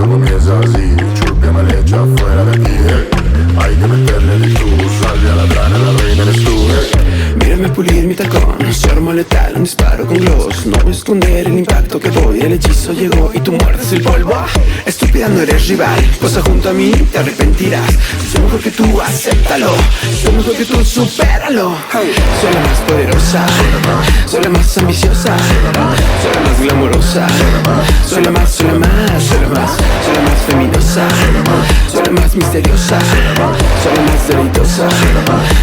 eso comienza así. Chúpame leche afuera de aquí, hay que meterle de tú. Salve a la trana, la reina eres tú, Mírame pulir mi tacón, se armó letal, un disparo con gloss. No voy a esconder el impacto que doy, el hechizo llegó y tú muerdes el polvo. Estúpida, no eres rival, posa junto a mí, te arrepentirás. Soy mejor que tú, acéptalo. Soy mejor que tú, supéralo. Soy la más poderosa, soy la más ambiciosa, soy la más glamorosa, soy la más, soy la más, soy la más, soy la más feminosa, soy la más misteriosa, soy la más deleitosa,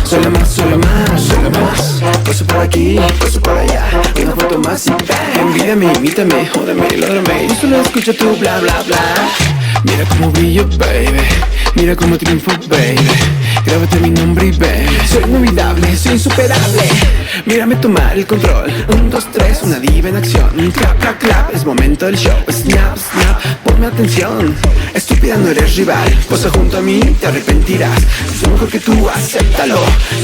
soy la más, soy la más, soy la más. Paso por aquí, paso por allá, una foto más y bang. Envídiame, imítame, jódeme, lógrame, yo solo escucho tu bla bla bla. Mira cómo brillo, baby, mira cómo triunfo, baby. Grábate mi nombre y baby, soy inolvidable, soy insuperable. Mírame tomar el control, 1, 2, 3, una diva en acción. Clap, clap, clap, es momento del show. Snap, snap, ponme atención. Estúpida, no eres rival, posa junto a mí, te arrepentirás. Soy mejor que tú, acéptalo.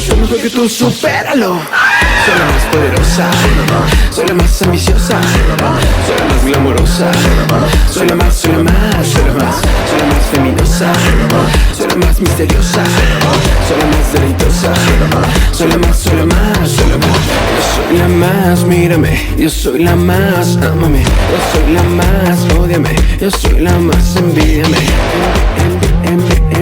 Soy mejor que tú, supéralo. Soy la más poderosa, soy la más ambiciosa, soy la más glamorosa, soy la más, soy la más, soy la más, soy la más feminosa, soy la más misteriosa, soy la más deleitosa, soy la más, soy la más, soy la más. Yo soy la más, mírame, yo soy la más, ámame, yo soy la más, ódiame, yo soy la más, envídiame, envídiame.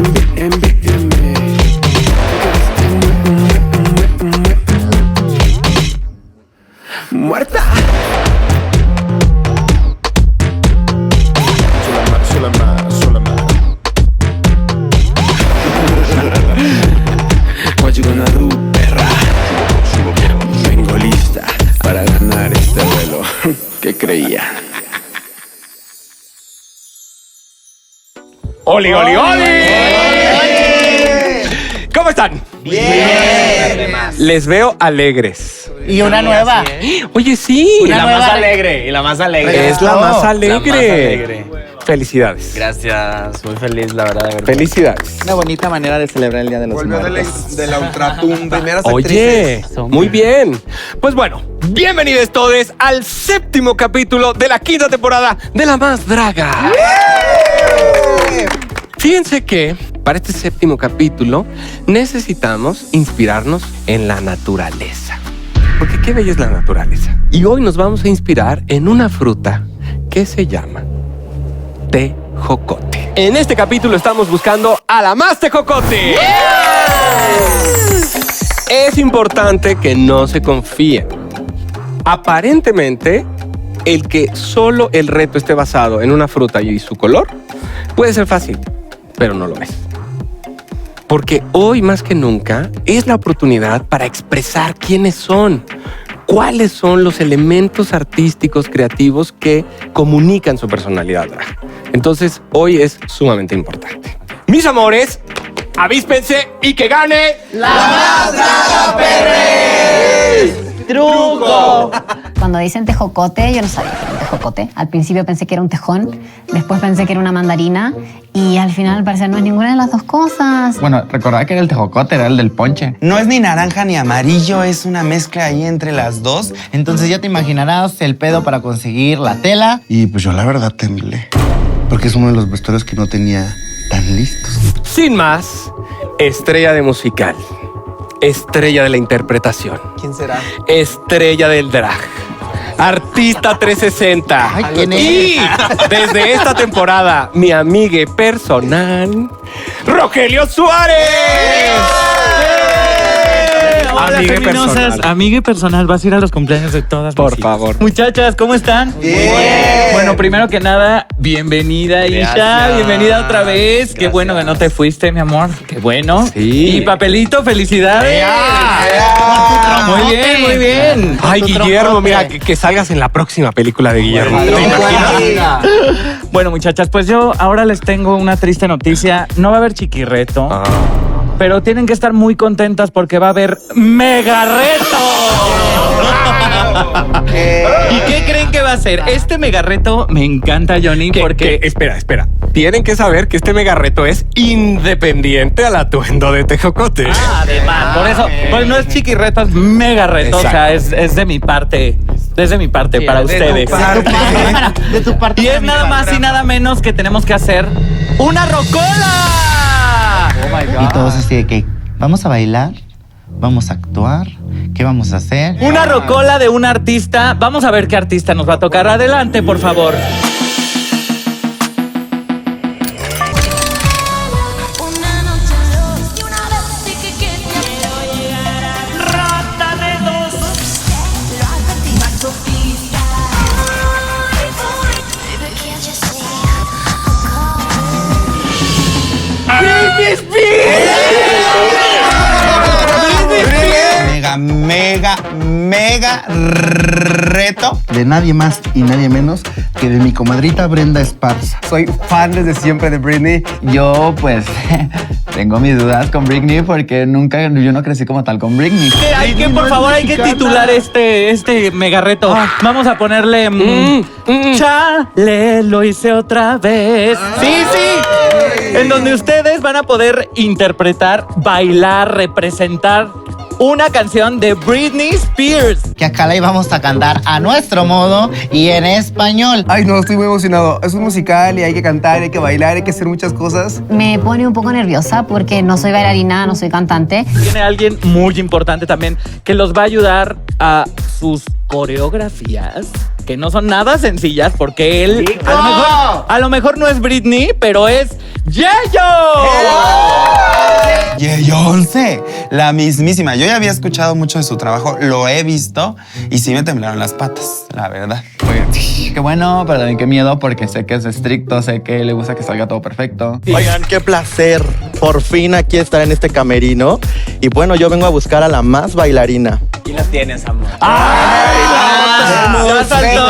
Muerta. soy la más, soy la más. What you gonna do, perra? Vengo lista para ganar este duelo. ¿Qué creían? ¡Oli, oli, oli! ¿Cómo están? Bien. Les veo alegres. Y una nueva. Oye, sí. Una La nueva más alegre, y la más alegre. Es la más La alegre. más alegre. Felicidades. Gracias, muy feliz, la verdad, de verdad. Felicidades. Una bonita manera de celebrar el Día de los Volvió Muertos. de la ultratumba. Primeras Oye, actrices. muy bien. Pues bueno, bienvenidos todos al 7º capítulo de la 5ª temporada de La Más Draga. Fíjense que para este 7º capítulo necesitamos inspirarnos en la naturaleza. Porque qué bella es la naturaleza. Y hoy nos vamos a inspirar en una fruta que se llama tejocote. En este capítulo estamos buscando a la más tejocote. Es importante que no se confíen. Aparentemente, el que solo el reto esté basado en una fruta y su color puede ser fácil, pero no lo es. Porque hoy más que nunca es la oportunidad para expresar quiénes son, cuáles son los elementos artísticos creativos que comunican su personalidad drag. Entonces, hoy es sumamente importante. Mis amores, avíspense y que gane ¡Truco! Cuando dicen tejocote, yo no sabía que era un tejocote. Al principio pensé que era un tejón, después pensé que era una mandarina y al final al parecer no es ninguna de las dos cosas. Bueno, recordaba que era el tejocote, era el del ponche. No es ni naranja ni amarillo, es una mezcla ahí entre las dos. Entonces ya te imaginarás el pedo para conseguir la tela. Y pues yo la verdad temblé, porque es uno de los vestuarios que no tenía tan listos. Sin más, estrella de musical, estrella de la interpretación, ¿Quién será? estrella del drag, artista 360. Ay, ¿quién es? Y desde esta temporada, mi amigue personal, Rogelio Suárez. Hola, Amigue feminosas. personal. Amigue personal, vas a ir a los cumpleaños de todas. Por mis hijas. favor. Muchachas, ¿cómo están? Bien. Bueno, primero que nada, bienvenida, Isha. Gracias. Bienvenida otra vez. Qué bueno que no te fuiste, mi amor. Qué bueno. Sí. Y papelito, felicidades. Muy bien, muy bien. Ay, Guillermo, mira, que salgas en la próxima película de Guillermo. ¿Te imaginas? Bueno, muchachas, pues yo ahora les tengo una triste noticia. No va a haber chiquirreto. Ah. Pero tienen que estar muy contentas porque va a haber mega reto. ¿Y qué creen que va a ser? Este mega reto me encanta, Johnny, porque... Espera. Tienen que saber que este mega reto es independiente al atuendo de tejocote. Además, por eso, pues no es chiquirreto, es mega reto. Exacto. O sea, es de mi parte. Desde mi parte, para ustedes. De tu parte. Y es nada más y nada menos que tenemos que hacer una rocola. Oh my God. Y todos así de que, ¿vamos a bailar? ¿Vamos a actuar? ¿Qué vamos a hacer? Una rocola de un artista. Vamos a ver qué artista nos va a tocar. Adelante, por favor. Mega reto. De nadie más y nadie menos que de mi comadrita Brenda Esparza. Soy fan desde siempre de Britney. Yo, pues, tengo mis dudas con Britney porque yo no crecí como tal con Britney. Por favor, hay que titular este mega reto. Vamos a ponerle... Chale, lo hice otra vez. Sí. En donde ustedes van a poder interpretar, bailar, representar una canción de Britney Spears. Que acá la íbamos a cantar a nuestro modo y en español. Ay, no, estoy muy emocionado. Es un musical y hay que cantar, hay que bailar, hay que hacer muchas cosas. Me pone un poco nerviosa porque no soy bailarina, no soy cantante. Tiene alguien muy importante también que los va a ayudar a sus coreografías, que no son nada sencillas porque él a lo mejor no es Britney, pero es Yayo. Beyoncé, la mismísima. Yo ya había escuchado mucho de su trabajo, lo he visto y sí me temblaron las patas, la verdad. Qué bueno, pero también qué miedo porque sé que es estricto, sé que le gusta que salga todo perfecto. Oigan, qué placer. Por fin aquí estar en este camerino. Y bueno, yo vengo a buscar a la más bailarina. Aquí la tienes, amor. Ya saltó.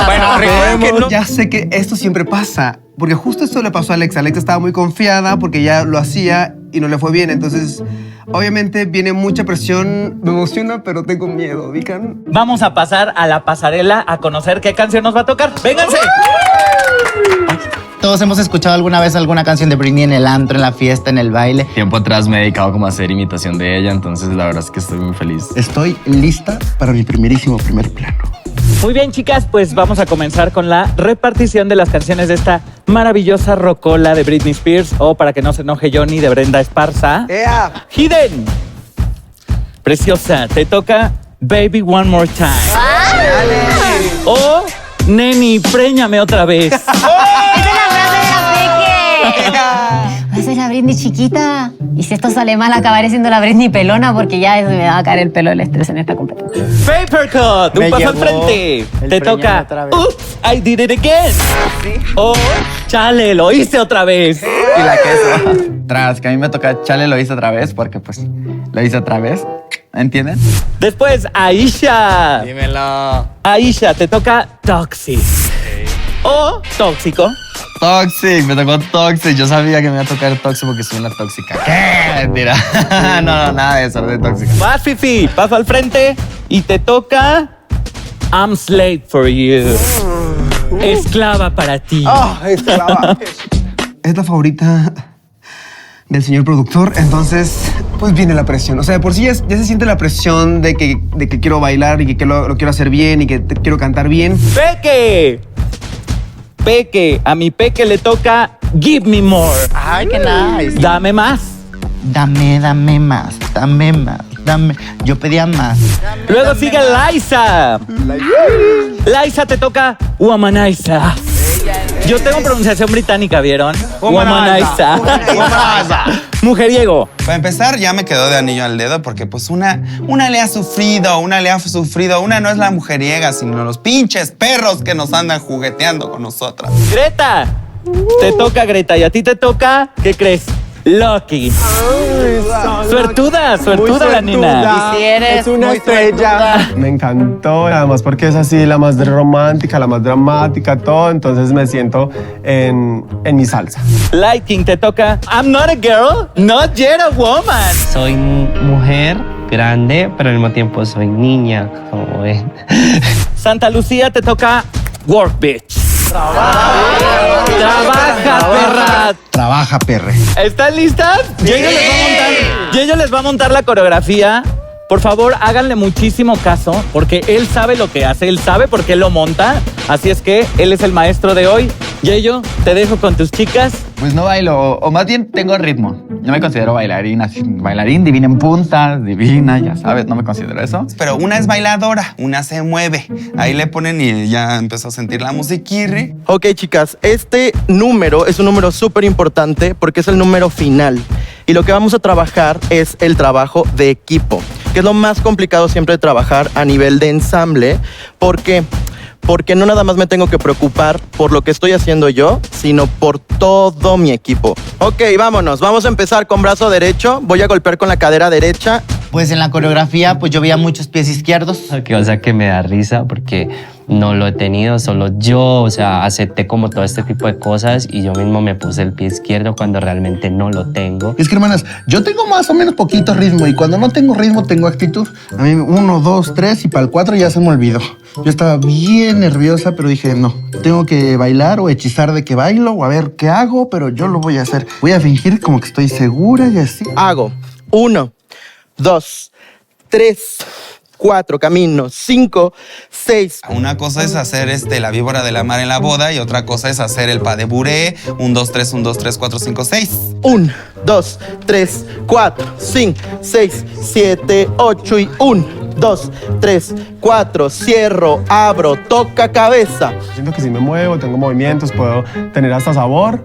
Bueno, recuerden que ya sé que esto siempre pasa. Porque justo esto le pasó a Alexa. Alexa estaba muy confiada porque ya lo hacía y no le fue bien. Entonces, obviamente viene mucha presión. Me emociona, pero tengo miedo, ¿ubican? Vamos a pasar a la pasarela a conocer qué canción nos va a tocar. ¡Vénganse! Todos hemos escuchado alguna vez alguna canción de Britney en el antro, en la fiesta, en el baile. Tiempo atrás me he dedicado como a hacer imitación de ella, entonces la verdad es que estoy muy feliz. Estoy lista para mi primer plano. Muy bien, chicas, pues vamos a comenzar con la repartición de las canciones de esta maravillosa rocola de Britney Spears, o para que no se enoje Johnny, de Brenda Esparza. Hidden. Preciosa, te toca Baby One More Time. O Neni, préñame otra vez. ¡Esa es la frase de la Peque! Esa es la Britney chiquita. Y si esto sale mal, acabaré siendo la Britney pelona porque ya me va a caer el pelo del estrés en esta competencia. Papercut, un paso al frente. Te toca Oops, I Did It Again. O Chale, lo hice otra vez. Y la queso. Tras que a mí me toca Chale, lo hice otra vez porque pues lo hice otra vez. ¿Entienden? Después, Aisha. Dímelo. Aisha, te toca Toxic. O Tóxico. Toxic, me tocó Toxic. Yo sabía que me iba a tocar Toxic porque soy una tóxica. ¿Qué? Mentira. No, nada de eso, de tóxica. Vas, Fifi, paso al frente y te toca I'm Slave for You. Esclava para ti. Esclava. Es la favorita del señor productor, entonces pues viene la presión. O sea, de por sí ya se siente la presión de que quiero bailar y que lo quiero hacer bien y que quiero cantar bien. ¡Peque! Peque, a mi Peque le toca Give Me More. Ay, qué nice. Dame más. Dame más, dame. Yo pedía más. Luego sigue Liza. Liza, te toca Womanizer. Yo tengo pronunciación británica, ¿vieron? Womanizer. Mujeriego. Para empezar, ya me quedó de anillo al dedo porque pues una le ha sufrido, una no es la mujeriega, sino los pinches perros que nos andan jugueteando con nosotras. Greta. Te toca, Greta, y a ti te toca, ¿qué crees? Lucky. Suertuda la nena. Y si eres es una estrella. Me encantó, además porque es así la más romántica, la más dramática, todo. Entonces me siento en mi salsa. Lighting, te toca I'm not a girl, not yet a woman. Soy mujer grande, pero al mismo tiempo soy niña, como ven. Santa Lucía, te toca Work Bitch. Trabaja, perra. Trabaja, perre. ¿Están listas? Sí. Y ellos les va a montar la coreografía Por favor, háganle muchísimo caso, porque él sabe lo que hace, él sabe por qué lo monta. Así es que él es el maestro de hoy. Yeyo, te dejo con tus chicas. Pues no bailo, o más bien tengo ritmo. No me considero bailarín, así, bailarín divina en puntas, divina, ya sabes, no me considero eso. Pero una es bailadora, una se mueve. Ahí le ponen y ya empezó a sentir la musiquirri. Ok, chicas, este número es un número súper importante porque es el número final. Y lo que vamos a trabajar es el trabajo de equipo, que es lo más complicado siempre de trabajar a nivel de ensamble. ¿Por qué? Porque no nada más me tengo que preocupar por lo que estoy haciendo yo, sino por todo mi equipo. Ok, vámonos. Vamos a empezar con brazo derecho. Voy a golpear con la cadera derecha. Pues en la coreografía, pues yo veía muchos pies izquierdos. O sea, que me da risa porque no lo he tenido, solo yo, o sea, acepté como todo este tipo de cosas y yo mismo me puse el pie izquierdo cuando realmente no lo tengo. Es que, hermanas, yo tengo más o menos poquito ritmo y cuando no tengo ritmo tengo actitud. A mí 1, 2, 3 y para el 4 ya se me olvidó. Yo estaba bien nerviosa, pero dije, no, tengo que bailar o hechizar de que bailo o a ver qué hago, pero yo lo voy a hacer. Voy a fingir como que estoy segura y así. Hago 1, 2, 3, 4, camino, 5, 6. Una cosa es hacer la víbora de la mar en la boda y otra cosa es hacer el pas de bourrée. 1, 2, 3, 1, 2, 3, 4, 5, 6. 1, 2, 3, 4, 5, 6, 7, 8 y 1, 2, 3, 4. Cierro, abro, toca cabeza. Siento que si me muevo, tengo movimientos, puedo tener hasta sabor.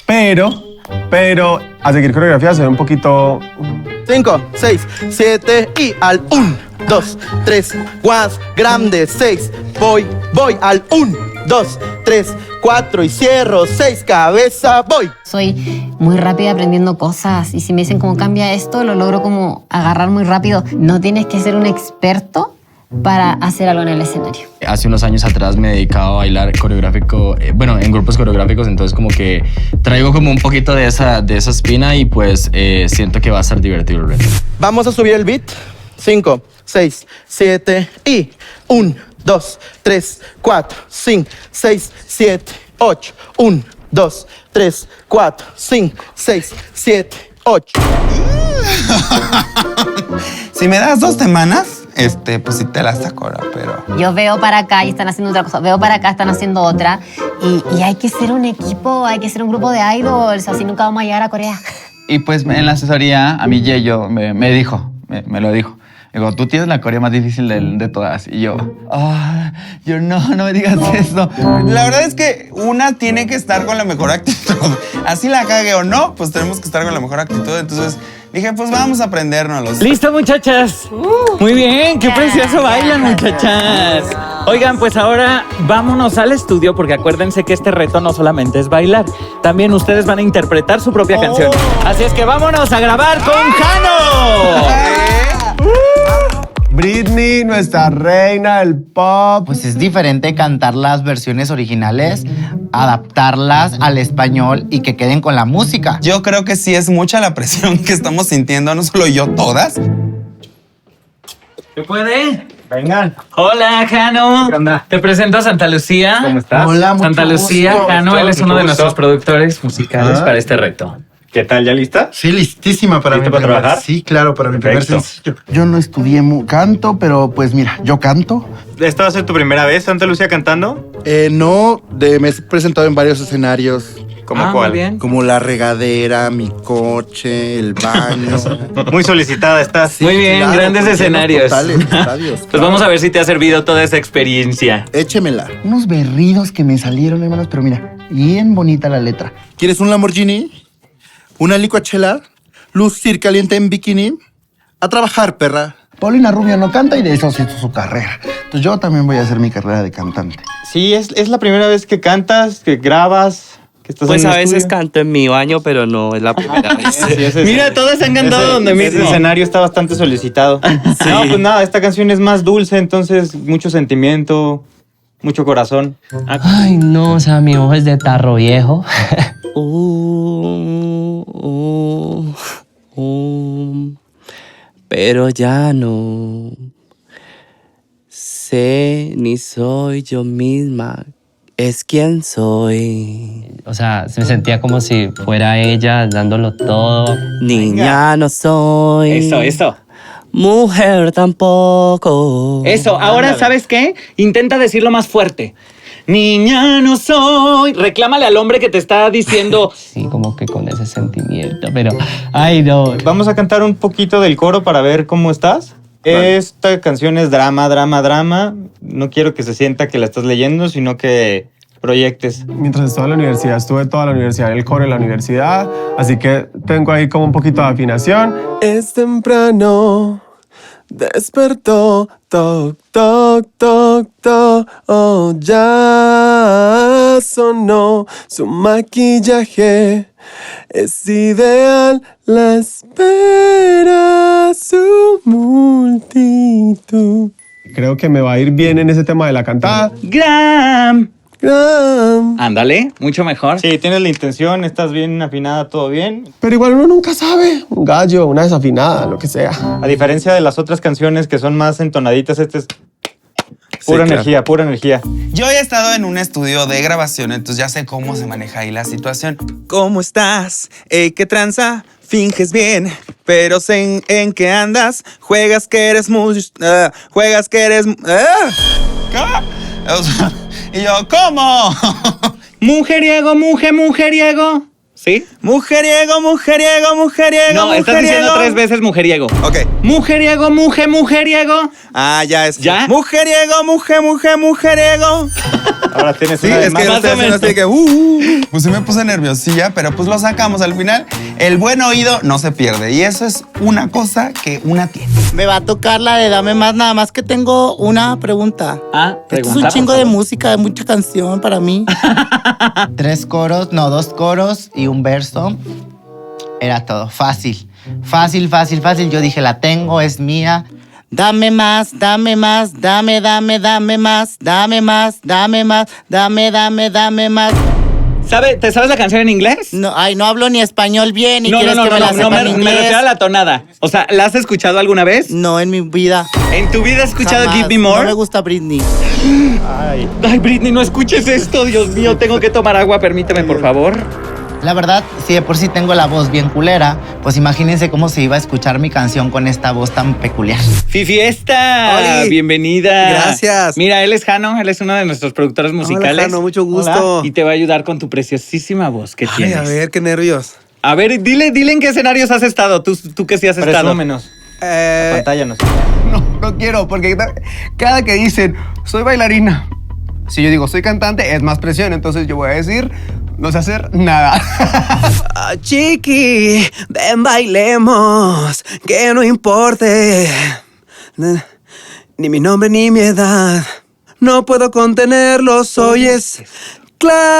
Pero a seguir coreografía se ve un poquito... 5, 6, 7 y al 1, 2, 3, guas, grande, 6. Voy al 1, 2, 3, 4 y cierro, 6, cabeza, voy. Soy muy rápida aprendiendo cosas y si me dicen cómo cambia esto, lo logro como agarrar muy rápido. No tienes que ser un experto para hacer algo en el escenario. Hace unos años atrás me dedicaba a bailar coreográfico, en grupos coreográficos, entonces como que traigo como un poquito de esa espina y pues siento que va a ser divertido el reto. Vamos a subir el beat. 5, 6, 7 y 1, 2, 3, 4, 5, 6, 7, 8. 1, 2, 3, 4, 5, 6, 7, 8. Si me das 2 semanas, pues sí te la saco, pero... Yo veo para acá y están haciendo otra cosa, veo para acá, están haciendo otra y hay que ser un equipo, hay que ser un grupo de idols, así nunca vamos a llegar a Corea. Y pues en la asesoría a mí Yeyo me lo dijo. Digo, tú tienes la coreo más difícil de todas. Y yo no me digas eso. La verdad es que una tiene que estar con la mejor actitud. Así la cague o no, pues tenemos que estar con la mejor actitud. Entonces dije, pues vamos a aprendérnoslos. ¡Listo, muchachas! Muy bien, qué precioso bailan, muchachas. Oigan, pues ahora vámonos al estudio porque acuérdense que este reto no solamente es bailar, también ustedes van a interpretar su propia canción. Así es que vámonos a grabar con Jano. Britney, nuestra reina del pop. Pues es diferente cantar las versiones originales, adaptarlas al español y que queden con la música. Yo creo que sí es mucha la presión que estamos sintiendo, no solo yo, todas. ¿Se puede? Vengan. Hola, Jano. ¿Qué onda? Te presento a Santa Lucía. ¿Cómo estás? Hola, mucho Santa Lucía, gusto. Jano, él es uno de Mucho nuestros gusto. productores musicales para este reto. ¿Qué tal? ¿Ya lista? Sí, listísima para ¿Listo mi para primer... trabajar? Sí, claro, para mi primer Perfecto. sencillo. Yo no estudié canto, pero pues mira, yo canto. ¿Esta va a ser tu primera vez, Santa Lucía, cantando? No, me he presentado en varios escenarios. ¿Cómo cuál? Muy bien. Como la regadera, mi coche, el baño. Muy solicitada estás. Sí, Muy bien, claro, grandes con llenos escenarios. totales, estadios, Pues claro. vamos a ver si te ha servido toda esa experiencia. Échemela. Unos berridos que me salieron, hermanos, pero mira, bien bonita la letra. ¿Quieres un Lamborghini? ¿Una licuachela? ¿Lucir caliente en bikini? A trabajar, perra. Paulina Rubio no canta y de eso se hizo su carrera. Entonces yo también voy a hacer mi carrera de cantante. Sí, es la primera vez que cantas, que grabas, que estás Pues en un a veces estudio. canto en mi baño, pero no es la primera vez. Sí, Mira, todas han cantado donde Ese mismo. escenario está bastante solicitado. No, pues nada, esta canción es más dulce, entonces mucho sentimiento, mucho corazón. Ay, no, o sea, mi voz es de tarro viejo. Pero ya no sé ni soy yo misma. Es quien soy. O sea, se me sentía como si fuera ella dándolo todo. Niña no soy. Eso. mujer tampoco. Eso, ahora, ¿sabes qué? Intenta decirlo más fuerte. Niña no soy. Reclámale al hombre que te está diciendo. Sí, como que con ese sentimiento, pero... Ay, no. Vamos a cantar un poquito del coro para ver cómo estás. Vale. Esta canción es drama, drama, drama. No quiero que se sienta que la estás leyendo, sino que proyectes. Mientras estuve en la universidad, estuve toda la universidad, el coro en la universidad, así que tengo ahí como un poquito de afinación. Es temprano, despertó, toc, toc, toc, toc, oh, ya sonó su maquillaje. Es ideal, la espera su multitud. Creo que me va a ir bien en ese tema de la cantada. ¡Gram! Ándale, mucho mejor. Sí, tienes la intención, estás bien afinada, todo bien. Pero igual uno nunca sabe. Un gallo, una desafinada, lo que sea. A diferencia de las otras canciones que son más entonaditas, este es pura energía, pura energía. Yo he estado en un estudio de grabación, entonces ya sé cómo se maneja ahí la situación. ¿Cómo estás? ¿Qué tranza? Finges bien, pero sé en qué andas. Juegas que eres juegas que eres... ¿Qué? O sea, y yo, ¿cómo? Mujeriego, mujeriego. ¿Sí? Mujeriego, mujeriego, mujeriego. No, estás diciendo 3 veces mujeriego. Ok. Mujeriego, mujeriego. Ah, ya es. ¿Ya? Mujeriego, mujeriego. Ahora tienes sí, una es que más estoy haciendo así que pues sí me puse nerviosilla, pero pues lo sacamos al final. El buen oído no se pierde y eso es una cosa que una tiene. Me va a tocar la de Dame Más, nada más que tengo una pregunta. Pregunta. Esto es un chingo de música, de mucha canción para mí. 2 coros y un verso. Era todo fácil. Fácil. Yo dije, la tengo, es mía. Dame más, dame más, dame más, dame más, dame más. ¿Te sabes la canción en inglés? No, no hablo ni español bien y no, quieres que me la sepa en inglés. Me refiero a la tonada. O sea, ¿la has escuchado alguna vez? No, en mi vida. ¿En tu vida has escuchado Jamás. Give Me More? No me gusta Britney. Ay, Britney, no escuches esto, Dios mío. Tengo que tomar agua, permíteme, por favor. La verdad, si de por sí tengo la voz bien culera, pues imagínense cómo se iba a escuchar mi canción con esta voz tan peculiar. ¡Fifiesta! ¡Oli! Bienvenida. Gracias. Mira, él es Jano, él es uno de nuestros productores musicales. Hola, Jano, mucho gusto. Hola. Y te va a ayudar con tu preciosísima voz que tienes. A ver, qué nervios. A ver, dile en qué escenarios has estado. Tú que sí has estado. Presúmenos. Pantállanos. No quiero, porque cada que dicen, soy bailarina, si yo digo, soy cantante, es más presión. Entonces yo voy a decir, no sé hacer nada. Chiqui, ven bailemos, que no importe ni mi nombre ni mi edad. No puedo contenerlo, soy esclava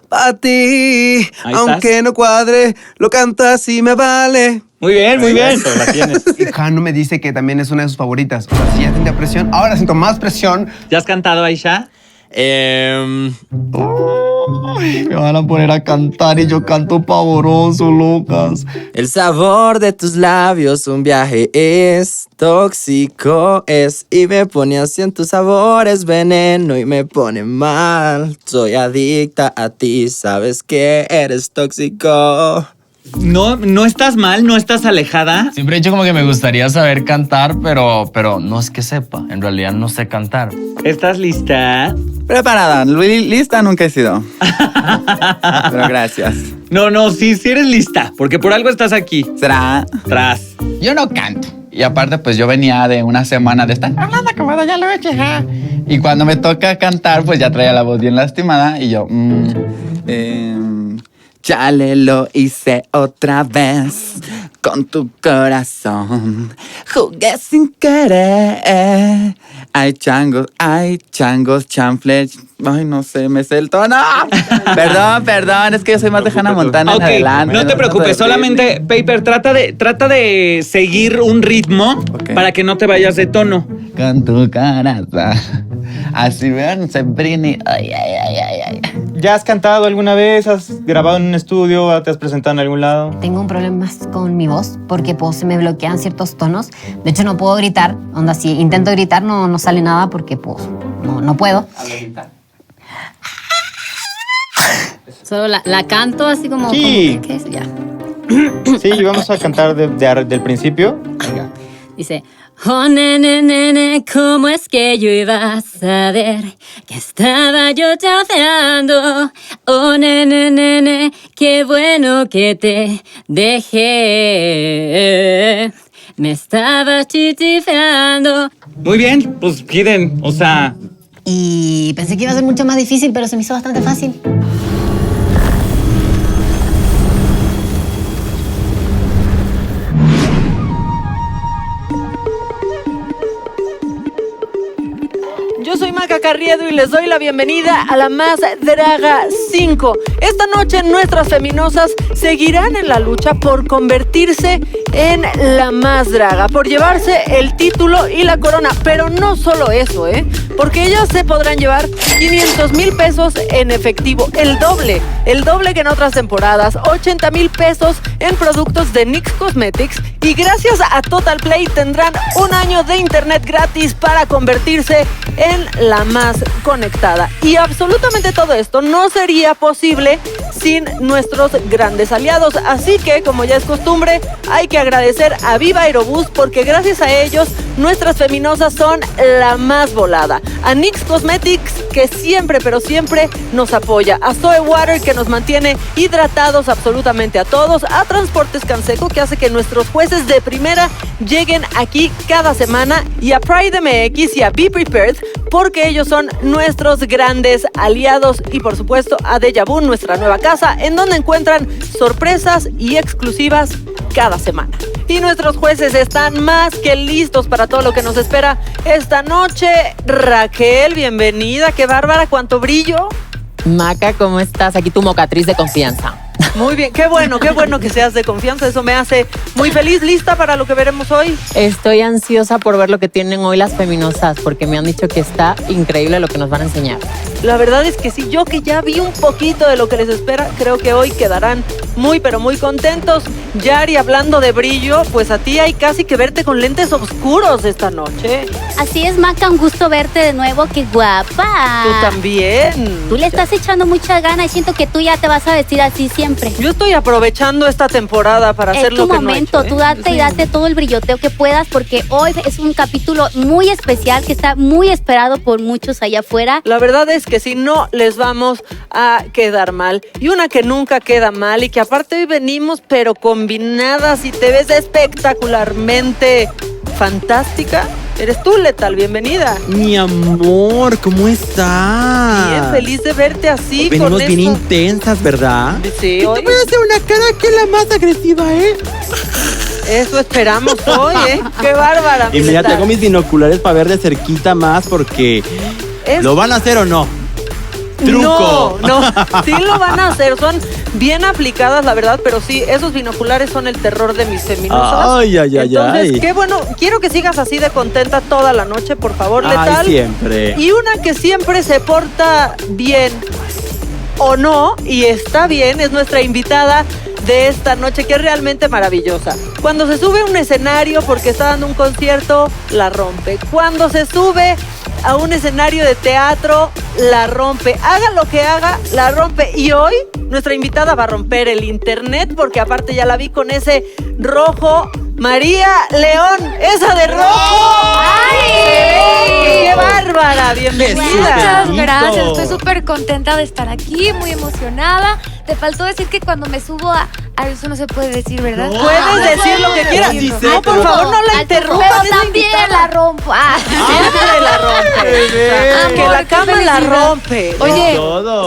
para ti. Aunque no cuadre, lo cantas y me vale. Muy bien, muy bien. Eso, la tienes. Y Jano me dice que también es una de sus favoritas. O sea, si ya sentía presión, ahora siento más presión. ¿Ya has cantado, Aisha? Me van a poner a cantar y yo canto pavoroso, locas. El sabor de tus labios, un viaje es tóxico, es y me pone así en tus sabores, veneno y me pone mal. Soy adicta a ti, sabes que eres tóxico. No estás mal, no estás alejada. Siempre he dicho como que me gustaría saber cantar, pero no es que sepa. En realidad no sé cantar. ¿Estás lista? Preparada. Lista nunca he sido. Pero gracias. No, sí eres lista, porque por algo estás aquí. ¿Será? Tras. Yo no canto. Y aparte, pues yo venía de una semana de estar hablando como ya lo he hecho. Y cuando me toca cantar, pues ya traía la voz bien lastimada. Y yo, chale, lo hice otra vez con tu corazón. Jugué sin querer. Hay changos, chanfles. Ay, no sé, me sé el tono. Perdón, es que yo soy más de Hannah Montana en adelante. No te preocupes, solamente, Paper, trata de seguir un ritmo para que no te vayas de tono. Con tu corazón. Así vean, se Britney. Ay. ¿Ya has cantado alguna vez? ¿Has grabado en un estudio? ¿Te has presentado en algún lado? Tengo un problema más con mi voz porque pues, se me bloquean ciertos tonos. De hecho, no puedo gritar. Onda, si intento gritar no sale nada porque pues no puedo. Solo la canto así como... Sí. ¿Qué es? Ya. Sí, vamos a cantar del principio. Venga. Dice, oh, nene, nene, ¿cómo es que yo iba a saber que estaba yo chateando? Oh, nene, nene, qué bueno que te dejé. Me estaba chichifeando. Muy bien, pues Hidden, o sea... Y pensé que iba a ser mucho más difícil, pero se me hizo bastante fácil. Yo soy Maca Carriedo y les doy la bienvenida a La Más Draga 5. Esta noche nuestras feminosas seguirán en la lucha por convertirse en la más draga, por llevarse el título y la corona. Pero no solo eso, porque ellas se podrán llevar 500,000 pesos en efectivo, el doble que en otras temporadas, 80,000 pesos en productos de NYX Cosmetics, y gracias a Total Play tendrán un año de internet gratis para convertirse en la más conectada. Y absolutamente todo esto no sería posible sin nuestros grandes aliados. Así que, como ya es costumbre, hay que agradecer a Viva Aerobús, porque gracias a ellos nuestras feminosas son la más volada. A NYX Cosmetics, que siempre, pero siempre nos apoya. A Zoe Water, que nos mantiene hidratados absolutamente a todos. A Transportes Canseco, que hace que nuestros jueces de primera lleguen aquí cada semana. Y a Pride MX y a Be Prepared, porque ellos son nuestros grandes aliados. Y por supuesto a Deja Vu, nuestra nueva casa, en donde encuentran sorpresas y exclusivas cada semana. Y nuestros jueces están más que listos para todo lo que nos espera esta noche. Raquel, bienvenida. Qué bárbara, cuánto brillo. Maca, ¿cómo estás? Aquí tu mocatriz de confianza. Muy bien, qué bueno que seas de confianza. Eso me hace muy feliz. ¿Lista para lo que veremos hoy? Estoy ansiosa por ver lo que tienen hoy las feminosas, porque me han dicho que está increíble lo que nos van a enseñar. La verdad es que sí, yo que ya vi un poquito de lo que les espera, creo que hoy quedarán muy, pero muy contentos. Yari, hablando de brillo, pues a ti hay casi que verte con lentes oscuros esta noche. Así es, Maca, un gusto verte de nuevo. ¡Qué guapa! Tú también. Tú le estás echando mucha gana y siento que tú ya te vas a vestir así siempre. Yo estoy aprovechando esta temporada para hacer lo que no he hecho, tú date y date todo el brilloteo que puedas, porque hoy es un capítulo muy especial que está muy esperado por muchos allá afuera. La verdad es que si no les vamos a quedar mal. Y una que nunca queda mal y que aparte hoy venimos pero combinadas y te ves espectacularmente fantástica. Eres tú, Letal, bienvenida. Mi amor, ¿cómo estás? Bien, feliz de verte así. Venimos con bien esto. intensas, ¿verdad? Sí, y hoy. te voy a hacer una cara que es la más agresiva, Eso esperamos hoy, Qué bárbara. Y mira, Letal. tengo mis binoculares para ver de cerquita más porque... ¿Lo van a hacer o no? ¡Truco! No, sí lo van a hacer, son bien aplicadas, la verdad, pero sí, esos binoculares son el terror de mis feminosas. Ay. Entonces, qué bueno, quiero que sigas así de contenta toda la noche, por favor, Letal. Ay, siempre. Y una que siempre se porta bien o no, y está bien, es nuestra invitada de esta noche, que es realmente maravillosa. Cuando se sube a un escenario porque está dando un concierto, la rompe. Cuando se sube a un escenario de teatro, la rompe. Haga lo que haga, la rompe. Y hoy nuestra invitada va a romper el internet, porque aparte ya la vi con ese rojo. María León, esa de rojo. ¡Ay! ¡Qué bárbara! Bienvenida. Muchas gracias, estoy súper contenta de estar aquí, muy emocionada. Te faltó decir que cuando me subo a eso no se puede decir, ¿verdad? Puedes decir lo que quieras. No, por favor, no la interrumpas. Pero también la rompo. Siempre la rompe. Que la cama la rompe. Oye,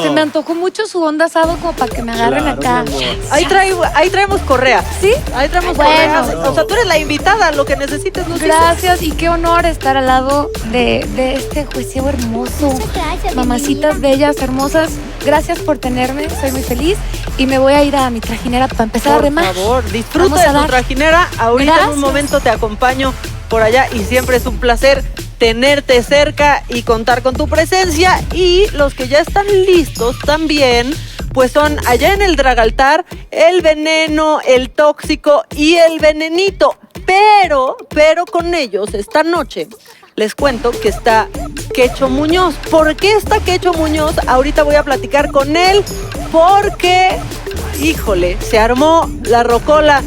se me antojó mucho su onda asado como para que me agarren acá. Ahí traemos correas. ¿Sí? Ahí traemos Bueno. correas. O sea, tú eres la invitada, lo que necesites nos Gracias y qué honor estar al lado de este juicio hermoso. Gracias, Mamacitas bellas, hermosas. Gracias por tenerme, soy muy feliz y me voy a ir a mi trajinera para empezar a remar. Por favor, disfruta Vamos de a tu dar. trajinera. Ahorita en Gracias. un momento te acompaño por allá y siempre es un placer tenerte cerca y contar con tu presencia. Y los que ya están listos también, pues son allá en el Dragaltar, el veneno, el tóxico y el venenito. Pero con ellos esta noche les cuento que está Quecho Muñoz. ¿Por qué está Quecho Muñoz? Ahorita voy a platicar con él porque, híjole, se armó la rocola.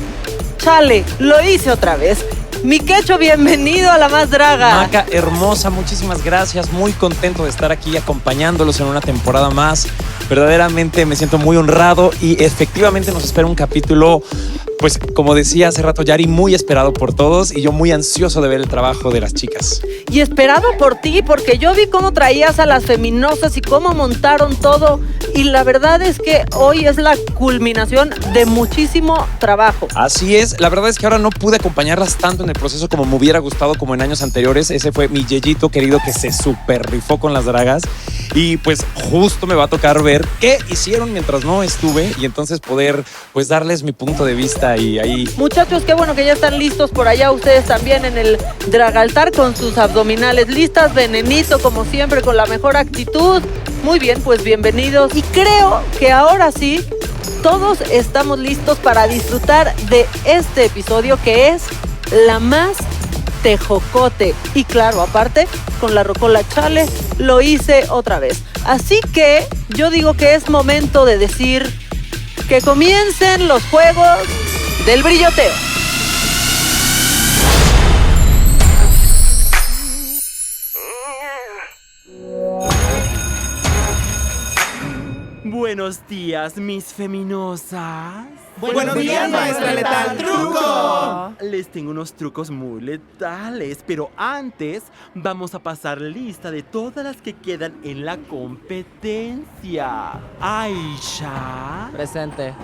Chale, lo hice otra vez. Mi Quecho, bienvenido a La Más Draga. Maca, hermosa, muchísimas gracias. Muy contento de estar aquí acompañándolos en una temporada más. Verdaderamente me siento muy honrado y efectivamente nos espera un capítulo, pues como decía hace rato Yari, muy esperado por todos y yo muy ansioso de ver el trabajo de las chicas. Y esperado por ti, porque yo vi cómo traías a las feminosas y cómo montaron todo. Y la verdad es que hoy es la culminación de muchísimo trabajo. Así es, la verdad es que ahora no pude acompañarlas tanto en el proceso como me hubiera gustado como en años anteriores. Ese fue mi Yeyito querido que se super rifó con las dragas. Y pues justo me va a tocar ver qué hicieron mientras no estuve y entonces poder pues darles mi punto de vista y ahí. Muchachos, qué bueno que ya están listos por allá ustedes también en el Dragaltar con sus abdominales listas, Venenito como siempre con la mejor actitud. Muy bien, pues bienvenidos y creo que ahora sí todos estamos listos para disfrutar de este episodio que es La Más Tejocote. Y claro, aparte, con la Rocola Chale lo hice otra vez. Así que yo digo que es momento de decir que comiencen los juegos del brilloteo. Buenos días, mis feminosas. Buenos días, maestra letal. ¡Truco! Les tengo unos trucos muy letales, pero antes vamos a pasar lista de todas las que quedan en la competencia. Aisha. Presente.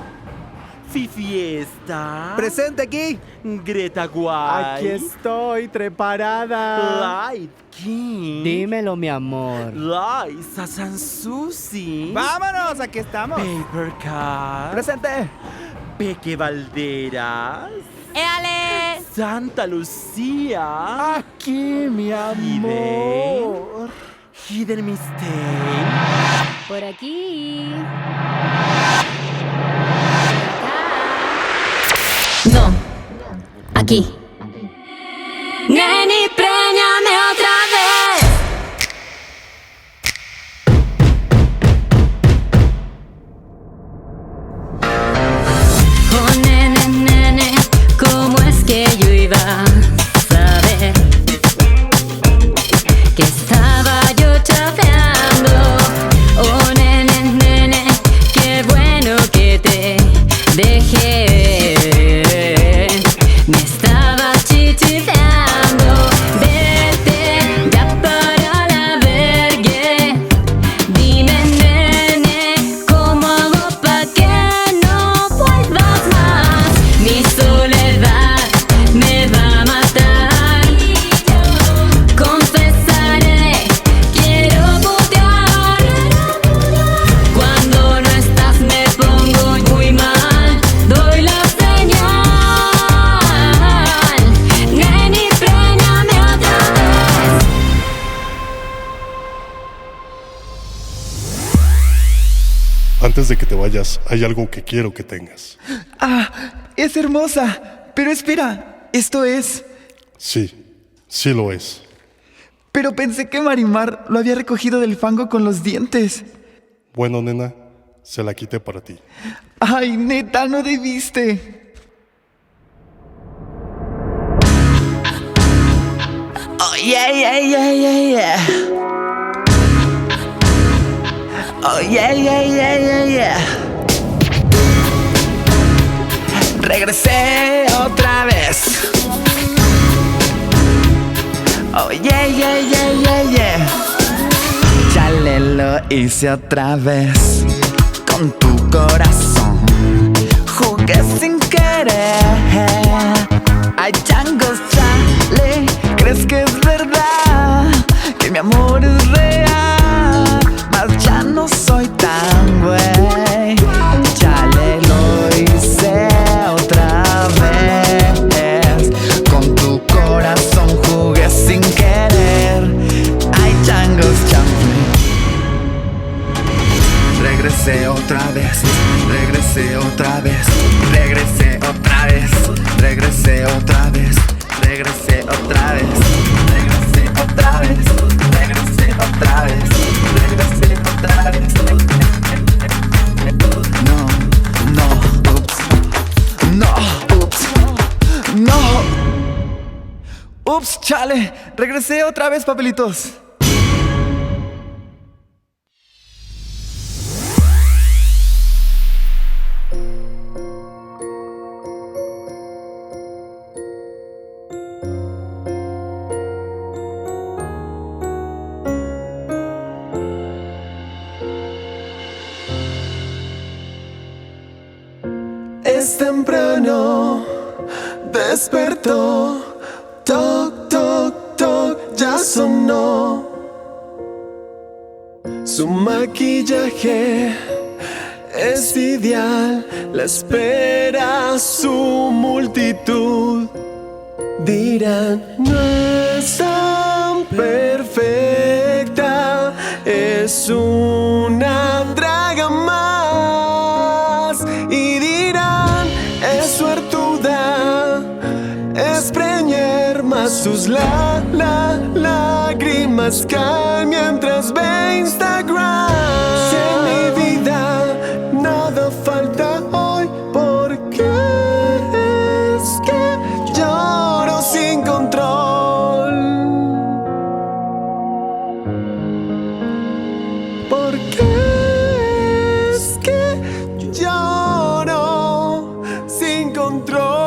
Fifiesta. Presente aquí. Greta Guay. Aquí estoy, preparada. Light King. Dímelo, mi amor. Liza Sansusi. Vámonos, aquí estamos. Paper Cat. Presente. Peque Valderas. ¡Éale! Santa Lucía. Aquí, mi amor. Hidden Mistake. Por aquí. No. Aquí. Neni, préñame otra vez. Oh, nene, nene, ¿cómo es que yo iba a saber que estaba yo chapeando? Oh, nene, nene, qué bueno que te dejé. Me estaba chichifeando. Vete ya para la vergue. Dime, nene, ¿cómo hago pa' que no vuelvas más? Mi soledad me va a matar. Confesaré, quiero putear. Cuando no estás me pongo muy mal. Doy la señal. Neni, préñame otra vez. Antes de que te vayas, hay algo que quiero que tengas. ¡Ah! ¡Es hermosa! Pero espera, ¿esto es...? Sí, sí lo es. Pero pensé que Marimar lo había recogido del fango con los dientes. Bueno, nena, se la quité para ti. ¡Ay, neta, no debiste! Oh, yeah, yeah, yeah, yeah, yeah. Oh, yeah, yeah, yeah, yeah, yeah. Regresé otra vez. Oh, yeah, yeah, yeah, yeah, yeah. Chale, lo hice otra vez. Con tu corazón jugué sin querer. Ay, changos, chale, ¿crees que es verdad? Que mi amor es real. Mas ya no soy tan güey. Chale, lo hice otra vez. Con tu corazón jugué sin querer. Ay, changos, chale. Regresé otra vez. Regresé otra vez. Regresé otra vez. Regresé otra vez. Regresé otra vez. Regresé otra vez. Regresé otra vez. Regresé otra vez. No, no, ups. No, ups. No. Ups, chale. Regresé otra vez, papelitos. Es temprano, despertó. Toc, toc, toc, ya sonó. Su maquillaje es ideal, la espera su multitud. Dirán, no es tan perfecta, es una draga más. Y dirán, es suertuda, es preñer más. Sus lágrimas caen mientras ve Instagram. Si en mi vida nada falta hoy, porque es que lloro sin control. Porque es que lloro sin control.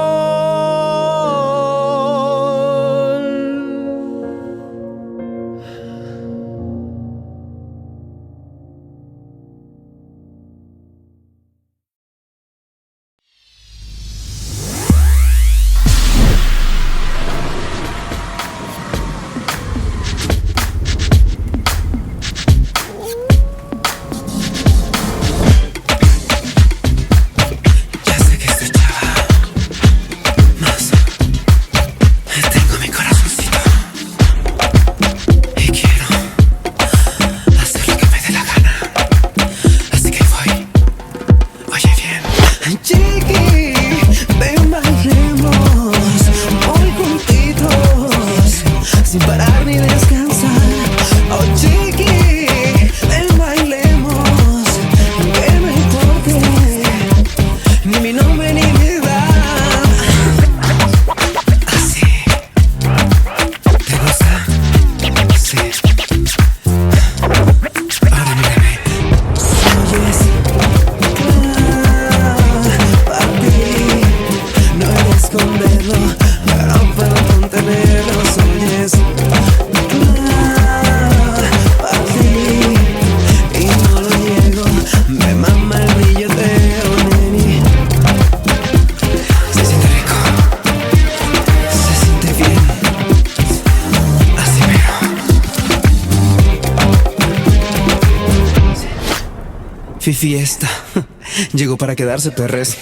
Sin parar ni descansar. Oh chiqui, ven bailemos, que no importe ni mi nombre ni mi edad. Así, ¿te gusta? Sí. Ahora mírame. Oyes, para ti, no hay que esconderlo, pero puedo contenerlo. Oyes. Fiesta. Llegó para quedarse, perres.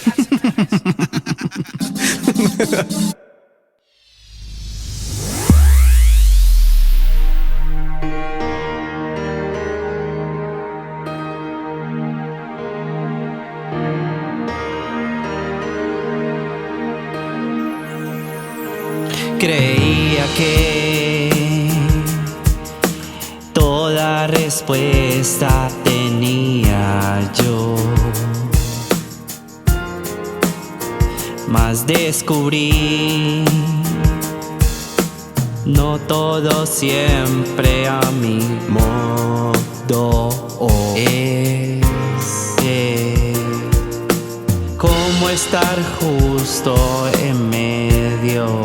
Creía que toda respuesta tenía yo, mas descubrí no todo siempre a mi modo es. Cómo estar justo en medio,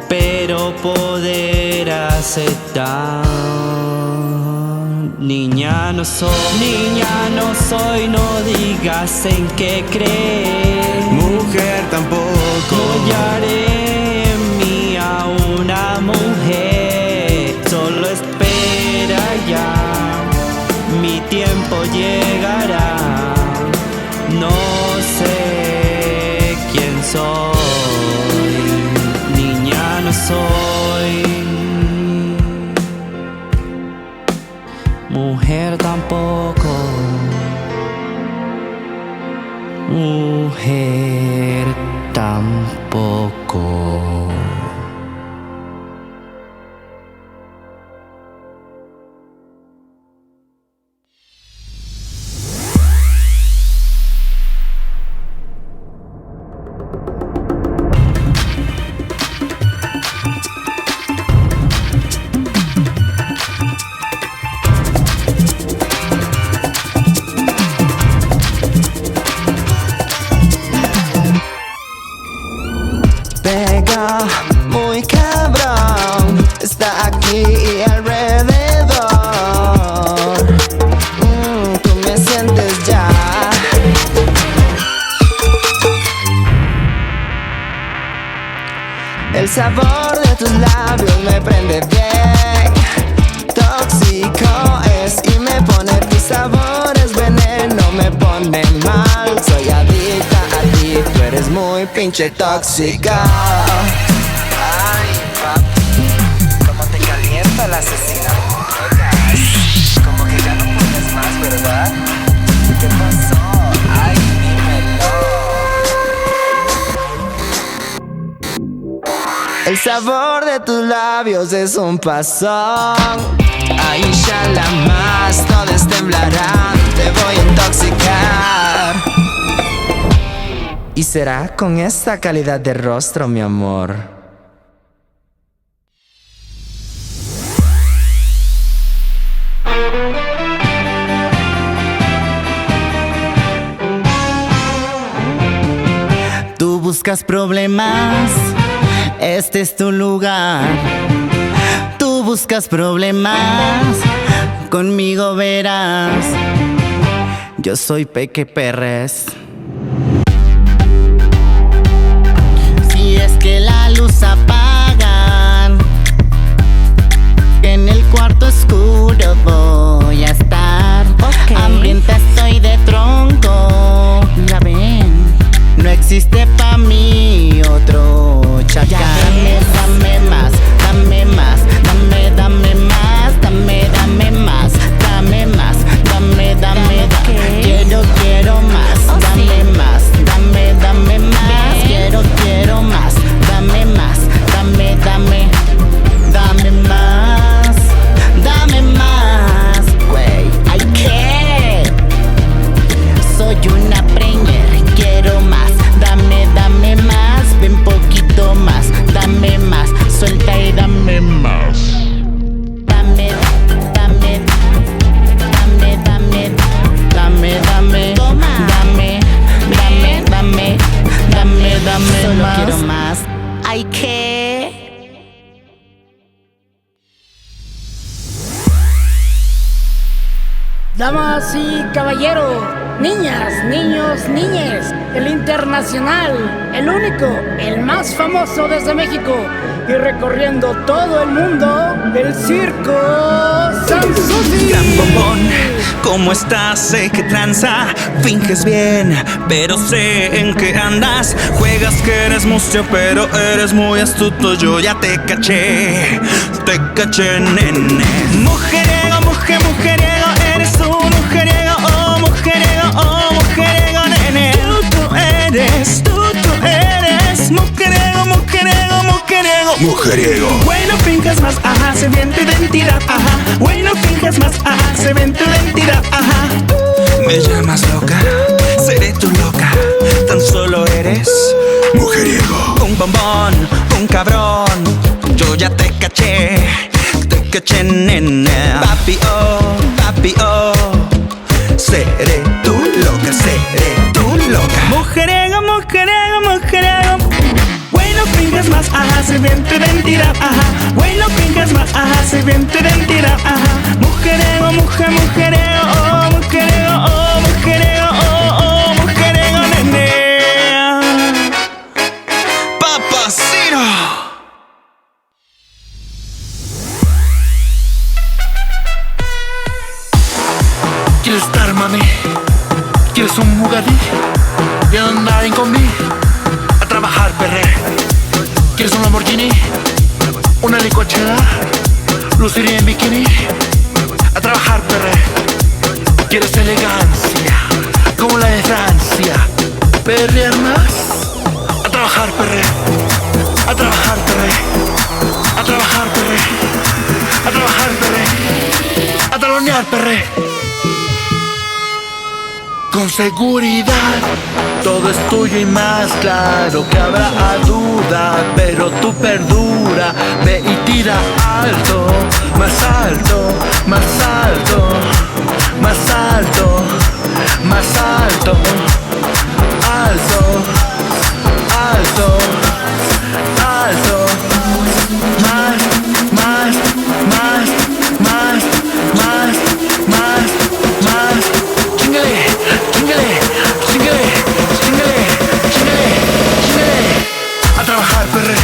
pero poder aceptar. Niña no soy, no digas en qué creer. Mujer tampoco. No hallaré en mí a una mujer. Solo espera ya, mi tiempo llegará. No sé quién soy, niña no soy, mujer tampoco, mujer tampoco. sabor de tus labios me prende bien. Tóxico es y me pone tus sabores veneno, me pone mal. Soy adicta a ti, tú eres muy pinche tóxica. Ay, papi, cómo te calienta la asesina. Como que ya no puedes más, ¿verdad? ¿Qué pasó? Ay, dímelo. El sabor de tus labios es un pasón. Ay, inshallah más, todos temblarán. Te voy a intoxicar. Y será con esta calidad de rostro, mi amor. Tú buscas problemas, este es tu lugar. Tú buscas problemas, conmigo verás. Yo soy Peque Perres. Si es que la luz apagan, en el cuarto oscuro voy a estar. Hambrienta estoy de tronco, ya ven. No existe pa' mí otro chacal. Dame más, dame más, dame más, dame más, dame más, dame. Quiero más, dame más, dame más. Quiero más, dame más, dame más, güey. Ay, ¿qué? Soy una preñer, quiero más. Dame más, ven poquito más. Dame más, suelta y dame más. Dame. Toma. Dame. Solo más. Quiero más. Ay, ¿qué? Damas y caballeros, niñas, niños, niñes, el internacional, el único, el más famoso desde México y recorriendo todo el mundo, el circo Sanssouci. Gran bombón, ¿cómo estás? Sé que tranza, finges bien, pero sé en qué andas. Juegas que eres mustio, pero eres muy astuto. Yo ya te caché, nene. Mujeriego, mujeriego, eres tú, mujeriego, oh mujeriego, nene. Tú eres, mujeriego. Bueno, finges más, ajá, se ve en tu identidad, ajá. Bueno, finges más, ajá, se ve en tu identidad, ajá. Me llamas loca, seré tu loca, tan solo eres mujeriego. Un bombón, un cabrón, yo ya te caché, nene. Papi, oh, seré tu loca, Mujeriego. Bueno, finges más, ajá, se ve en tu identidad, ajá. Bueno, finges más, ajá, se ve en tu identidad, ajá. Mujeriego, mujeriego, oh, mujeriego, nene. Papacito. ¿Quieres estar, mami? ¿Quieres un Bugatti? ¿Y andar en combi? A trabajar, perre. ¿Quieres un Lamborghini? ¿Una licuachera? ¿Lucir en bikini? A trabajar, perre. ¿Quieres elegancia? Como la de Francia. ¿Perrear más? A trabajar, perre. A trabajar, perre. A trabajar, perre. A trabajar, perre. A talonear, perre. Con seguridad, todo es tuyo y más claro que habrá duda, pero tú perdura, ve y tira alto, más alto, más alto, más alto, más alto, alto, alto, alto, más, más, más, más, más, más, más, chingale. A trabajar, perre.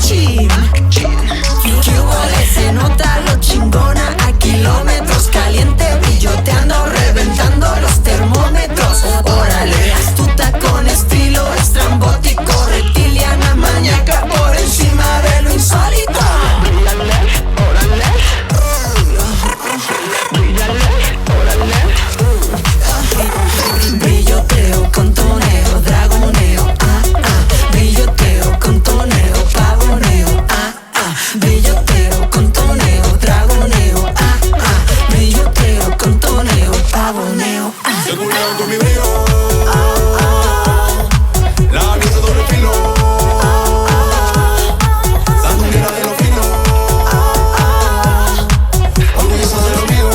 machine. Que huele, se nota lo chingona. A kilómetros caliente, brilloteando, reventando los termómetros. Órale, astuta con estilo estrambótico, reptiliana, maníaca por encima de lo insólito. Brilloteo con toneo, dragoneo, brilloteo con toneo, pavoneo, brilloteo con toneo, dragoneo, brilloteo con toneo, pavoneo. Se culean con mi brillo, la misa doble filo, sanguinera de lo fino, orgullosa de lo mío.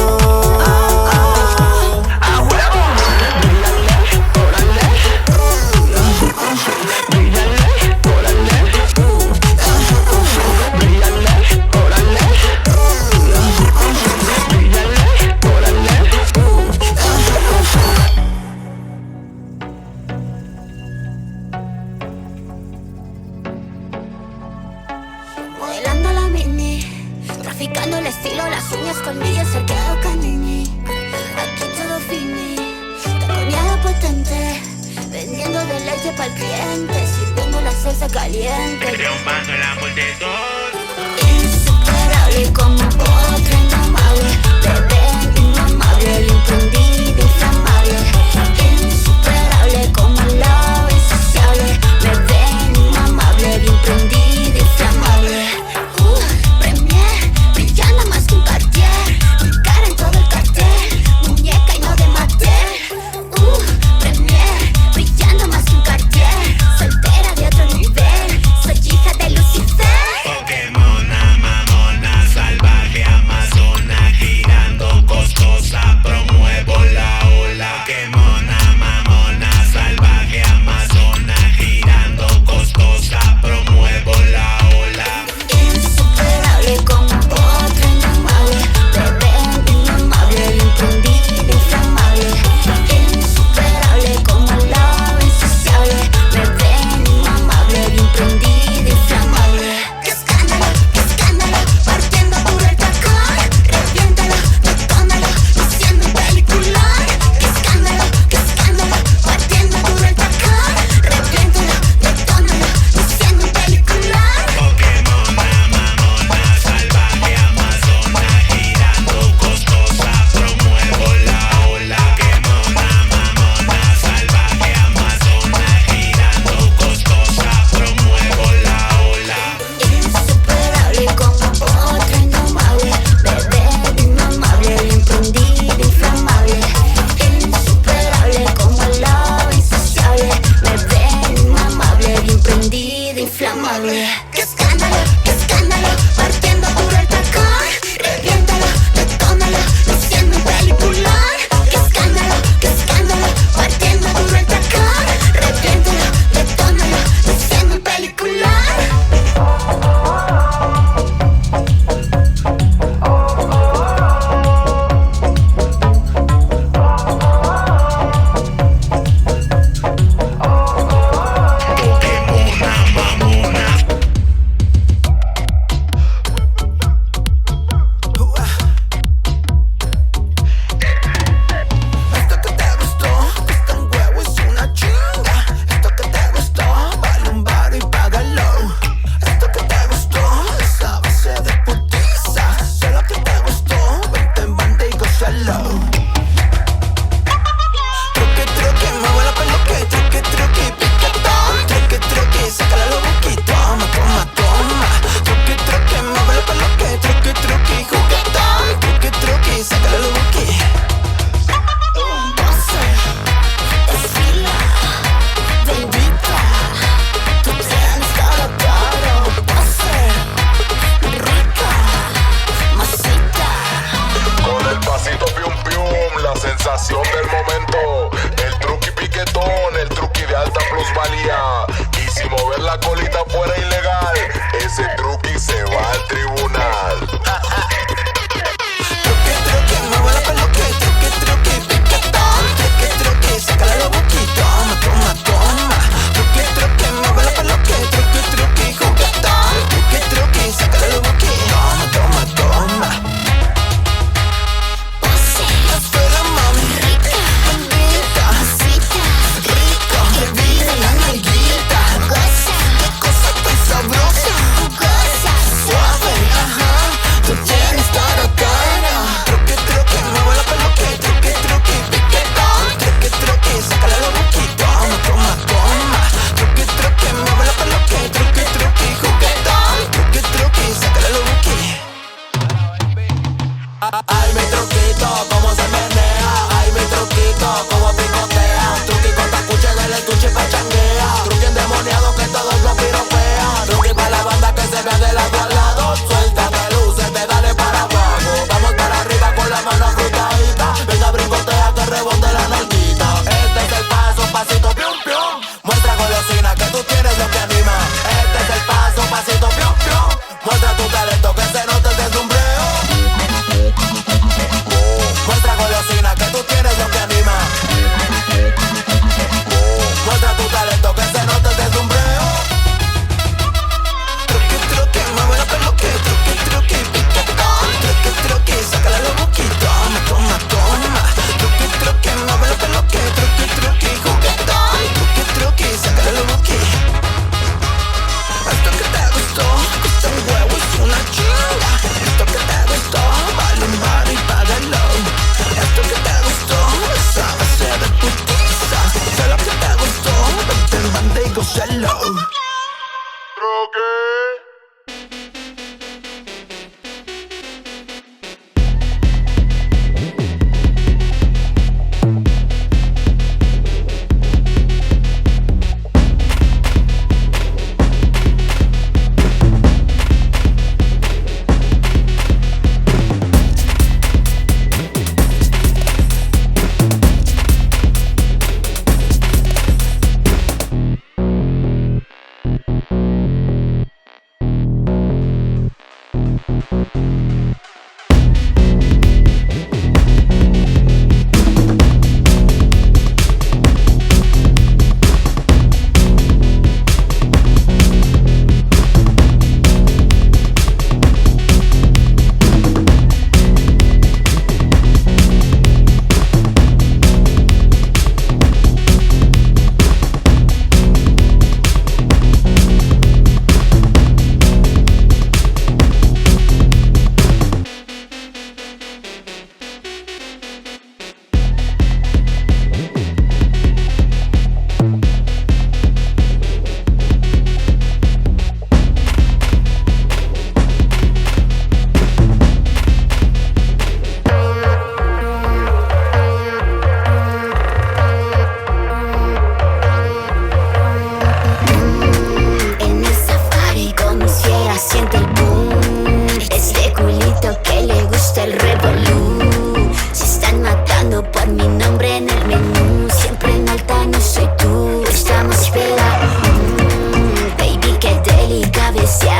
Modelando la mini, traficando el estilo, las uñas, colmillos, el quedo canini. Aquí todo fini, taconeado potente, vendiendo de leche pa'l cliente, sirviendo la salsa caliente. Triunfando en la multitud. Insuperable como otra indomable, bebé inmamable, imprendido, inflamable. Insuperable como el love insaciable, bebé inmamable, bien prendido, inflamable. Premier, brillando más que un Cartier, mi cara en todo el cartel, muñeca y no de Mattel. Premier, brillando más que un Cartier, soltera de otro nivel, soy hija de Lucifer. Pokémona, mamona, salvaje, amazona, girando costosa, promuevo la ola. Pokémona, mamona, salvaje, amazona, girando costosa, promuevo la ola. Insuperable como otra indomable, bebé inmamable, imprendido, inflamable. Insuperable como el love insaciable, bebé inmamable, imprendido, inflamable. ¡Qué escándalo, partiendo duro el tacón! Reviéntalo, detónalo, haciendo un peliculón. ¡Qué escándalo, partiendo duro el tacón! Reviéntalo, detónalo, haciendo un peliculón. Pokémona, mamona, salvaje, amazona, girando costosa, promuevo la ola. Pokémona, mamona, salvaje, amazona, girando costosa, promuevo la ola. Insuperable como otra indomable, bebé inmamable, imprendido, inflamable. Insuperable como el love insaciable, bebé inmamable, imprendido, inflamable. ¡Qué escándalo, partiendo duro el tacón! Reviéntalo, detónalo, haciendo un peliculón. ¡Qué escándalo, partiendo duro el tacón! Reviéntalo, detónalo, haciendo un peliculón.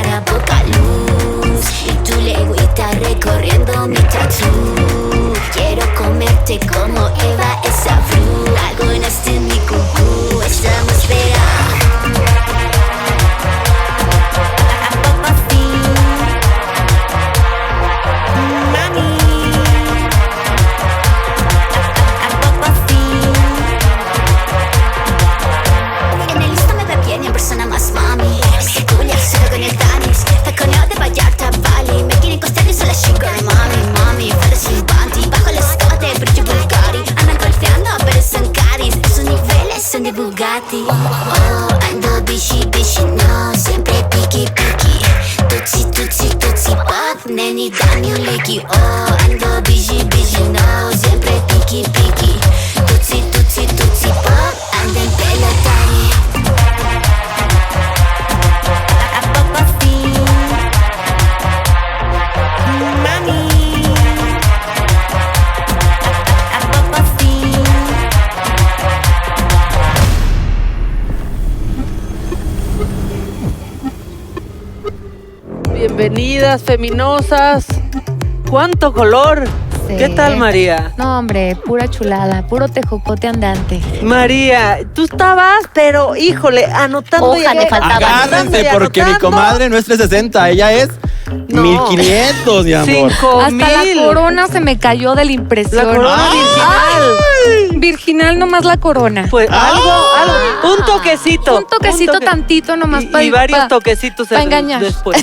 cara poca luz y tu lengüita recorriendo mi tatú. Quiero comerte como Eva esa fruta. Algo en mi cucú, esa atmósfera. Persona más mami, ese culia solo con el tanis, taconeo de Vallarta, Bali, me quieren costar y soy la sugar mami, falda sin panty, bajo el escote, brillo Bulgari, andan golfeando pero son caris, esos niveles son de Bugatti. Oh, ando bishi, no, siempre piqui, tutsi, pop, neni, dame un liqui. Oh, ando bishi, no, siempre piqui, tutsi, pop, ando en pelotari. Bienvenidas, feminosas. ¿Cuánto color? Sí. ¿Qué tal, María? No, hombre, pura chulada, puro tejocote andante. María, tú estabas, pero híjole, anotando. Hoja le faltaba. Agárrense porque mi comadre no es 360, ella es 1500, mi amor. Hasta la corona se me cayó de la impresión. La corona virginal. Virginal nomás la corona. Pues algo, un toquecito. Un toquecito tantito nomás y varios toquecitos para engañar. Después.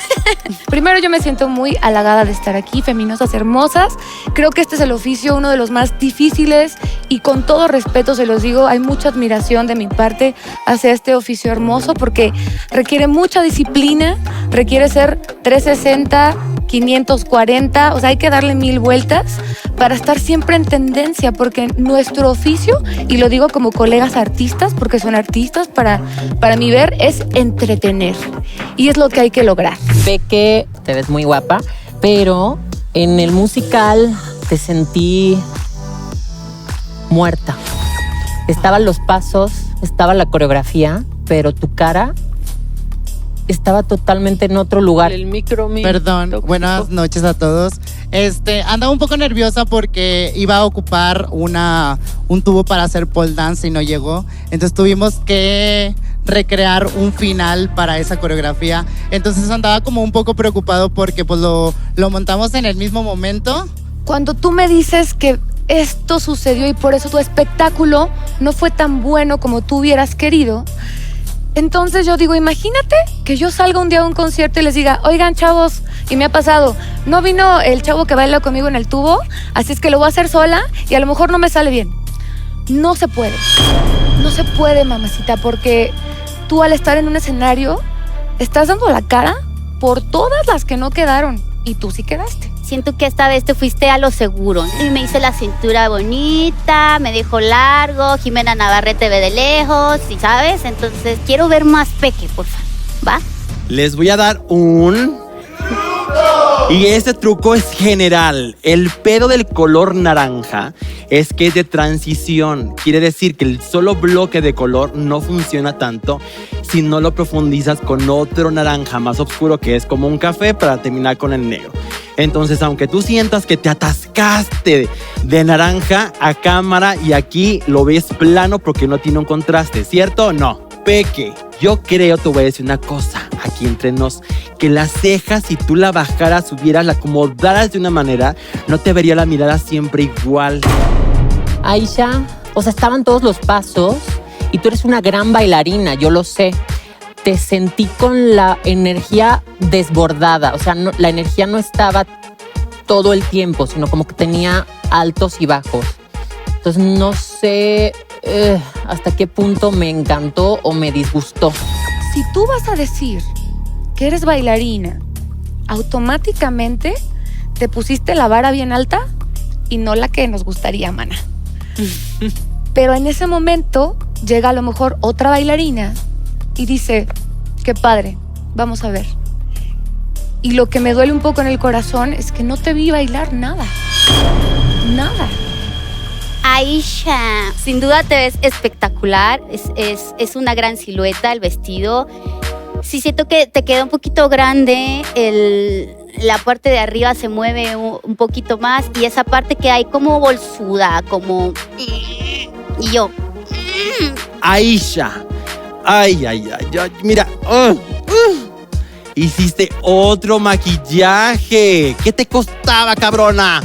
Primero yo me siento muy halagada de estar aquí, feminosas hermosas. Creo que este es el oficio, uno de los más difíciles y con todo respeto se los digo, hay mucha admiración de mi parte hacia este oficio hermoso porque requiere mucha disciplina, requiere ser 360, 540, o sea, hay que darle 1000 vueltas para estar siempre en tendencia porque nuestro oficio, y lo digo como colegas artistas, porque son artistas, para mi ver, es entretener. Y es lo que hay que lograr. Ve que te ves muy guapa, pero en el musical te sentí muerta. Estaban los pasos, estaba la coreografía, pero tu cara estaba totalmente en otro lugar. El micro. Perdón, buenas noches a todos. Andaba un poco nerviosa porque iba a ocupar un tubo para hacer pole dance y no llegó. Entonces tuvimos que recrear un final para esa coreografía. Entonces andaba como un poco preocupado porque pues lo montamos en el mismo momento. Cuando tú me dices que esto sucedió y por eso tu espectáculo no fue tan bueno como tú hubieras querido, entonces yo digo, imagínate que yo salga un día a un concierto y les diga, oigan chavos, y me ha pasado, no vino el chavo que baila conmigo en el tubo, así es que lo voy a hacer sola y a lo mejor no me sale bien. No se puede. No se puede, mamacita, porque tú al estar en un escenario estás dando la cara por todas las que no quedaron y tú sí quedaste. Siento que esta vez te fuiste a lo seguro. Y me hice la cintura bonita, me dejó largo, Jimena Navarrete ve de lejos, ¿sí sabes? Entonces quiero ver más peque, por favor. ¿Va? Les voy a dar un... Y este truco es general. El pedo del color naranja es que es de transición. Quiere decir que el solo bloque de color no funciona tanto si no lo profundizas con otro naranja más oscuro que es como un café para terminar con el negro. Entonces, aunque tú sientas que te atascaste de naranja a cámara y aquí lo ves plano porque no tiene un contraste, ¿cierto o no? Peque, yo creo, te voy a decir una cosa aquí entre nos, que las cejas, si tú la bajaras, subieras, la acomodaras de una manera, no te vería la mirada siempre igual. Aisha, o sea, estaban todos los pasos y tú eres una gran bailarina, yo lo sé. Te sentí con la energía desbordada, o sea, no, la energía no estaba todo el tiempo, sino como que tenía altos y bajos. Entonces no sé hasta qué punto me encantó o me disgustó. Si tú vas a decir que eres bailarina, automáticamente te pusiste la vara bien alta y no la que nos gustaría, mana. Pero en ese momento llega a lo mejor otra bailarina y dice, qué padre, vamos a ver. Y lo que me duele un poco en el corazón es que no te vi bailar nada. Nada. Aisha, sin duda te ves espectacular, es una gran silueta el vestido, Sí, siento que te queda un poquito grande, la parte de arriba se mueve un poquito más y esa parte que hay como bolsuda, como... Y yo... Aisha. Ay, mira. Hiciste otro maquillaje. ¿Qué te costaba, cabrona?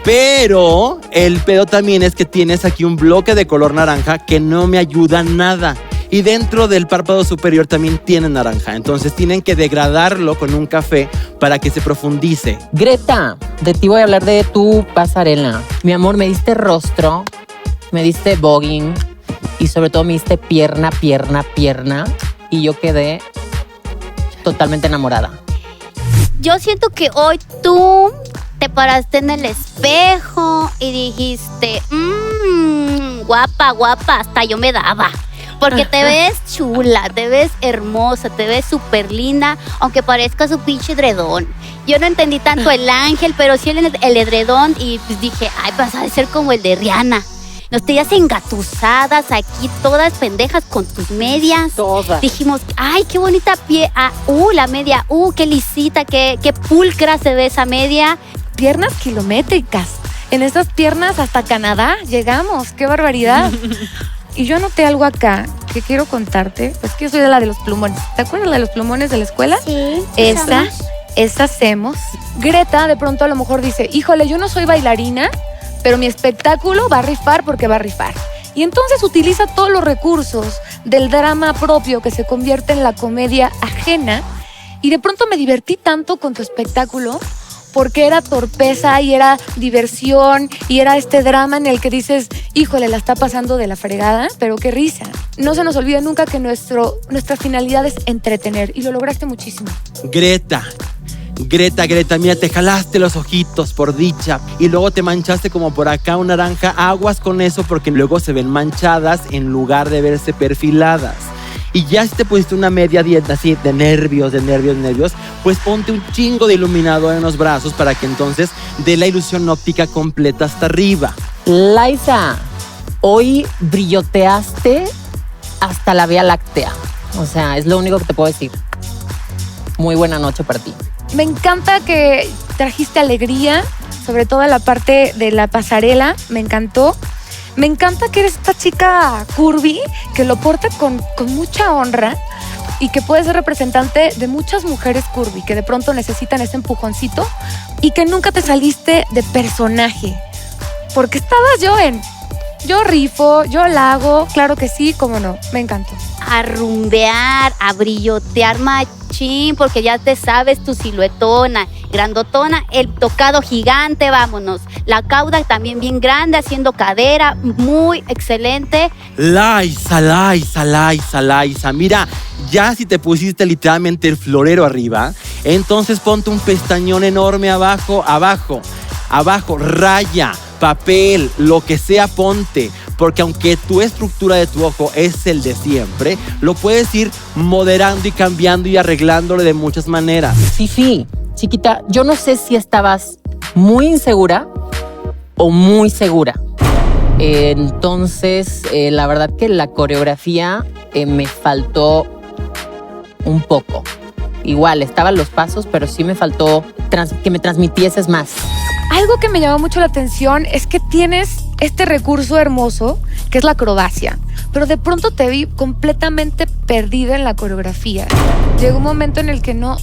Pero el pedo también es que tienes aquí un bloque de color naranja que no me ayuda nada. Y dentro del párpado superior también tiene naranja. Entonces tienen que degradarlo con un café para que se profundice. Greta, de ti voy a hablar de tu pasarela. Mi amor, me diste rostro, me diste voguing y sobre todo me diste pierna. Y yo quedé totalmente enamorada. Yo siento que hoy tú te paraste en el espejo y dijiste, guapa, hasta yo me daba. Porque te ves chula, te ves hermosa, te ves súper linda, aunque parezca su pinche edredón. Yo no entendí tanto el ángel, pero sí el edredón y pues dije, ay, vas a ser como el de Rihanna. Nos tenías engatusadas aquí, todas pendejas con tus medias. Todas. Dijimos, ay, qué bonita pie. La media. Qué lisita, qué pulcra se ve esa media. Piernas kilométricas. En esas piernas hasta Canadá llegamos. ¡Qué barbaridad! Y yo anoté algo acá que quiero contarte. Es que yo soy de la de los plumones. ¿Te acuerdas la de los plumones de la escuela? Sí. Esa hacemos. Greta de pronto a lo mejor dice, híjole, yo no soy bailarina, pero mi espectáculo va a rifar porque va a rifar. Y entonces utiliza todos los recursos del drama propio que se convierte en la comedia ajena. Y de pronto me divertí tanto con tu espectáculo porque era torpeza y era diversión y era este drama en el que dices, híjole, la está pasando de la fregada, pero qué risa. No se nos olvide nunca que nuestra finalidad es entretener y lo lograste muchísimo. Greta, mira, te jalaste los ojitos por dicha y luego te manchaste como por acá un naranja. Aguas con eso porque luego se ven manchadas en lugar de verse perfiladas. Y ya si te pusiste una media dieta así de nervios, pues ponte un chingo de iluminador en los brazos para que entonces dé la ilusión óptica completa hasta arriba. Liza, hoy brilloteaste hasta la Vía Láctea. O sea, es lo único que te puedo decir. Muy buena noche para ti. Me encanta que trajiste alegría, sobre todo en la parte de la pasarela, me encantó. Me encanta que eres esta chica curvy, que lo porta con mucha honra y que puede ser representante de muchas mujeres curvy que de pronto necesitan ese empujoncito y que nunca te saliste de personaje. Porque estabas yo rifo, yo la hago, claro que sí, cómo no, me encantó. A rumbear, a brillotear machín, porque ya te sabes tu siluetona, grandotona, el tocado gigante, vámonos. La cauda también bien grande, haciendo cadera, muy excelente. Liza, mira, ya si te pusiste literalmente el florero arriba, entonces ponte un pestañón enorme abajo, raya, papel, lo que sea ponte. Porque aunque tu estructura de tu ojo es el de siempre, lo puedes ir moderando y cambiando y arreglándolo de muchas maneras. Fifi, chiquita, yo no sé si estabas muy insegura o muy segura. Entonces, la verdad que la coreografía me faltó un poco. Igual, estaban los pasos, pero sí me faltó que me transmitieses más. Algo que me llamó mucho la atención es que tienes este recurso hermoso que es la acrobacia, pero de pronto te vi completamente perdida en la coreografía. Llegó un momento en el que no,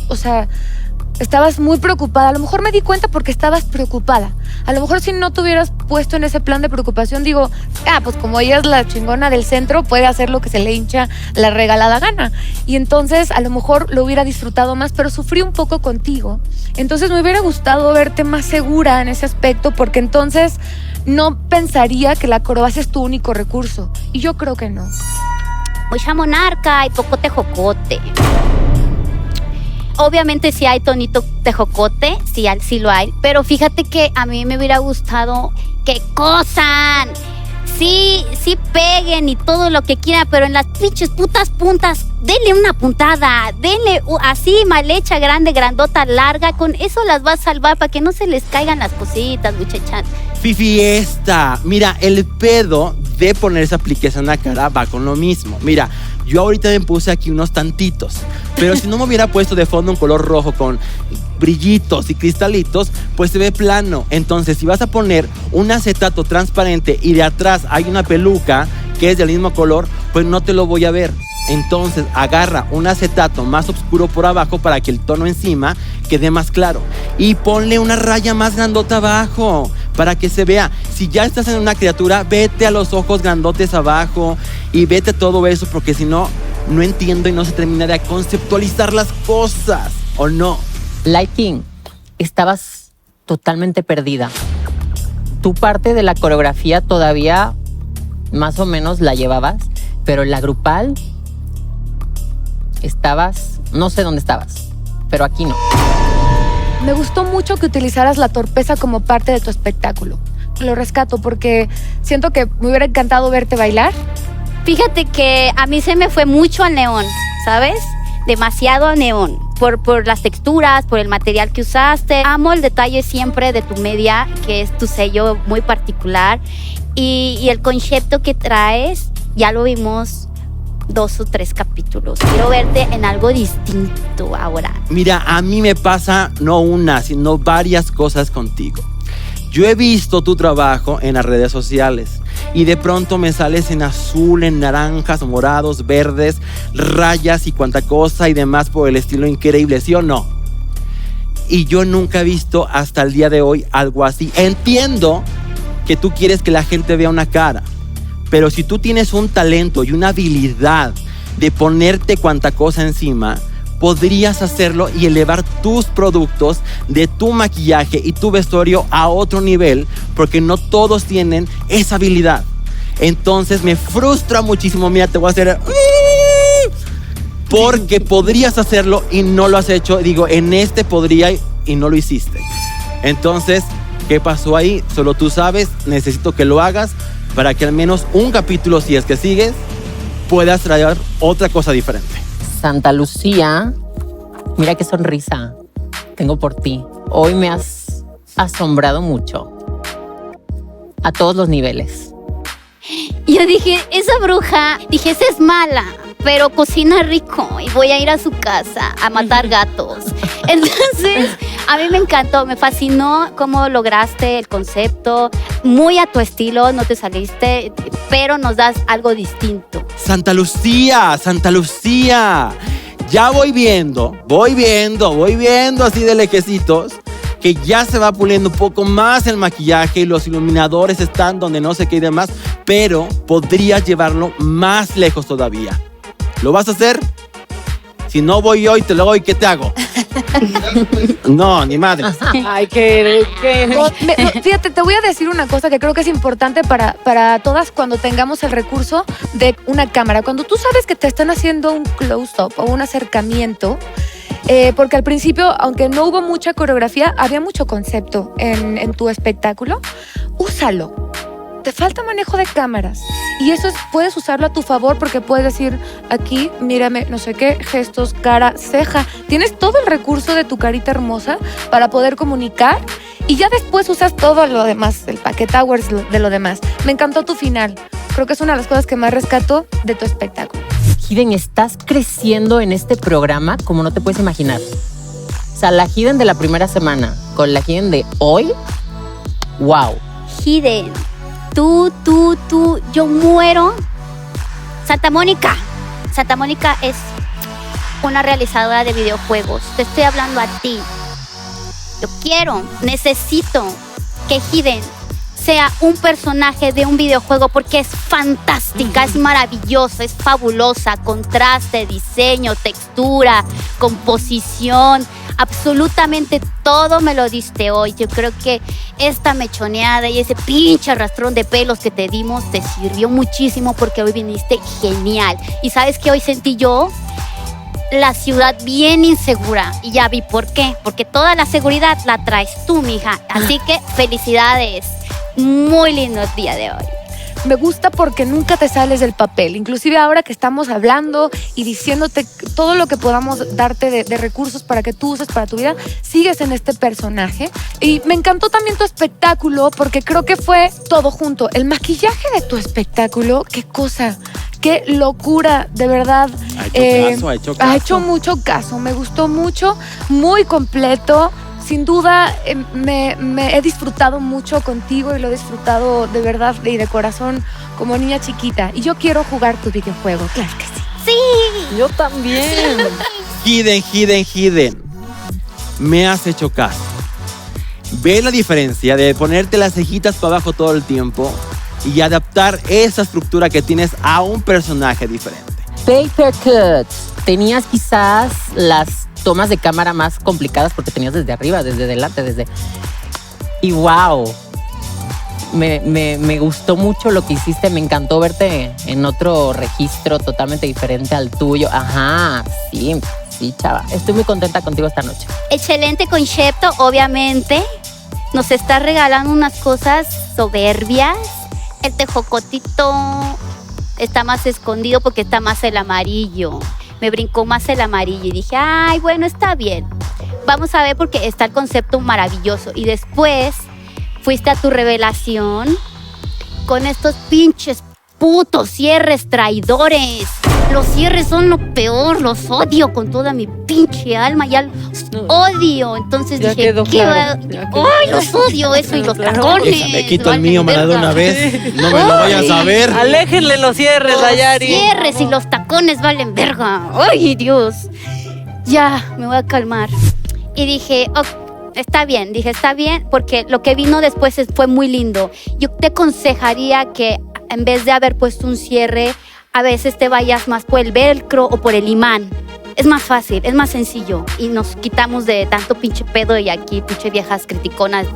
estabas muy preocupada. A lo mejor me di cuenta porque estabas preocupada. A lo mejor si no te hubieras puesto en ese plan de preocupación, digo, pues como ella es la chingona del centro, puede hacer lo que se le hincha la regalada gana. Y entonces a lo mejor lo hubiera disfrutado más, pero sufrí un poco contigo. Entonces me hubiera gustado verte más segura en ese aspecto, porque entonces no pensaría que la acrobacia es tu único recurso. Y yo creo que no. Mucha monarca y poco tejocote. Obviamente sí hay tonito tejocote, sí lo hay, pero fíjate que a mí me hubiera gustado que cosan, sí peguen y todo lo que quieran, pero en las pinches putas puntas, denle una puntada, denle así mal hecha, grande, grandota, larga, con eso las va a salvar para que no se les caigan las cositas, muchachas. Fifi, mira, el pedo de ponerse apliques en la cara va con lo mismo. Mira, Yo ahorita me puse aquí unos tantitos, pero si no me hubiera puesto de fondo un color rojo con brillitos y cristalitos, pues se ve plano. Entonces, si vas a poner un acetato transparente y de atrás hay una peluca que es del mismo color, pues no te lo voy a ver. Entonces, agarra un acetato más oscuro por abajo para que el tono encima quede más claro. Y ponle una raya más grandota abajo para que se vea. Si ya estás en una criatura, vete a los ojos grandotes abajo y vete a todo eso, porque si no, no entiendo y no se termina de conceptualizar las cosas, ¿o no? Lighting, estabas totalmente perdida. Tu parte de la coreografía todavía más o menos la llevabas, pero la grupal estabas, no sé dónde estabas, pero aquí no. Me gustó mucho que utilizaras la torpeza como parte de tu espectáculo. Lo rescato porque siento que me hubiera encantado verte bailar. Fíjate que a mí se me fue mucho al neón, ¿sabes? Demasiado neón. Por las texturas, por el material que usaste. Amo el detalle siempre de tu media, que es tu sello muy particular. Y el concepto que traes, ya lo vimos 2 o 3 capítulos. Quiero verte en algo distinto ahora. Mira, a mí me pasa no una, sino varias cosas contigo. Yo he visto tu trabajo en las redes sociales y de pronto me sales en azul, en naranjas, morados, verdes, rayas y cuanta cosa y demás por el estilo increíble, ¿sí o no? Y yo nunca he visto hasta el día de hoy algo así. Entiendo que tú quieres que la gente vea una cara, pero si tú tienes un talento y una habilidad de ponerte cuanta cosa encima, podrías hacerlo y elevar tus productos de tu maquillaje y tu vestuario a otro nivel, porque no todos tienen esa habilidad. Entonces me frustra muchísimo. Mira, te voy a hacer... porque podrías hacerlo y no lo has hecho. Digo, en este podría y no lo hiciste. Entonces, ¿qué pasó ahí? Solo tú sabes. Necesito que lo hagas para que al menos un capítulo, si es que sigues, puedas traer otra cosa diferente. Santa Lucía, mira qué sonrisa tengo por ti. Hoy me has asombrado mucho. A todos los niveles. Yo dije, esa es mala, pero cocina rico y voy a ir a su casa a matar gatos. Entonces, a mí me encantó, me fascinó cómo lograste el concepto. Muy a tu estilo, no te saliste, pero nos das algo distinto. Santa Lucía, Santa Lucía. Ya voy viendo así de lejecitos que ya se va puliendo un poco más el maquillaje y los iluminadores están donde no sé qué y demás, pero podrías llevarlo más lejos todavía. ¿Lo vas a hacer? Si no voy hoy, te lo doy, ¿qué te hago? No, ni madre. Ay, fíjate, te voy a decir una cosa que creo que es importante para todas cuando tengamos el recurso de una cámara. Cuando tú sabes que te están haciendo un close-up o un acercamiento, porque al principio, aunque no hubo mucha coreografía, había mucho concepto en tu espectáculo, úsalo. Te falta manejo de cámaras y eso puedes usarlo a tu favor porque puedes decir aquí, mírame, no sé qué, gestos, cara, ceja. Tienes todo el recurso de tu carita hermosa para poder comunicar y ya después usas todo lo demás, el paquete hours de lo demás. Me encantó tu final. Creo que es una de las cosas que más rescato de tu espectáculo. Hidden, estás creciendo en este programa como no te puedes imaginar. O sea, la Hidden de la primera semana con la Hidden de hoy, wow. Hidden. Tú, yo muero. Santa Mónica es una realizadora de videojuegos. Te estoy hablando a ti. Yo necesito que Hidden sea un personaje de un videojuego porque es fantástica, es maravillosa, es fabulosa. Contraste, diseño, textura, composición. Absolutamente todo me lo diste hoy. Yo creo que esta mechoneada y ese pinche arrastrón de pelos que te dimos te sirvió muchísimo porque hoy viniste genial. Y ¿sabes qué hoy sentí yo? La ciudad bien insegura. Y ya vi por qué. Porque toda la seguridad la traes tú, mija. Así que felicidades. Muy lindo el día de hoy. Me gusta porque nunca te sales del papel. Inclusive ahora que estamos hablando y diciéndote todo lo que podamos darte de recursos para que tú uses para tu vida, sigues en este personaje. Y me encantó también tu espectáculo porque creo que fue todo junto. El maquillaje de tu espectáculo, qué cosa Qué locura, de verdad. Ha Ha hecho mucho caso, me gustó mucho, muy completo. Sin duda, me he disfrutado mucho contigo y lo he disfrutado de verdad y de corazón como niña chiquita. Y yo quiero jugar tu videojuego, claro que sí. Sí. Yo también. Hidden. Me has hecho caso. ¿Ves la diferencia de ponerte las cejitas para abajo todo el tiempo y adaptar esa estructura que tienes a un personaje diferente? Paper Cuts. Tenías quizás las tomas de cámara más complicadas porque tenías desde arriba, desde delante, desde... Y wow, me gustó mucho lo que hiciste. Me encantó verte en otro registro totalmente diferente al tuyo. Ajá, sí, chava. Estoy muy contenta contigo esta noche. Excelente concepto, obviamente. Nos está regalando unas cosas soberbias. El tejocotito está más escondido porque está más el amarillo. Me brincó más el amarillo y dije, ay, bueno, está bien. Vamos a ver porque está el concepto maravilloso. Y después fuiste a tu revelación con estos pinches putos cierres traidores. Los cierres son lo peor, los odio con toda mi pinche alma, ya los odio. Entonces Ya dije, quedó ¿qué claro, va? ¡Ay, los odio! Eso y los tacones. Me quito el mío, me la de una vez. No me lo vayas a ver. Aléjenle los cierres, Los Dayari. cierres y los tacones valen verga. ¡Ay, Dios! Ya, me voy a calmar. Y dije, está bien, porque lo que vino después fue muy lindo. Yo te aconsejaría que en vez de haber puesto un cierre, a veces te vayas más por el velcro o por el imán. Es más fácil, es más sencillo. Y nos quitamos de tanto pinche pedo y aquí pinche viejas criticonas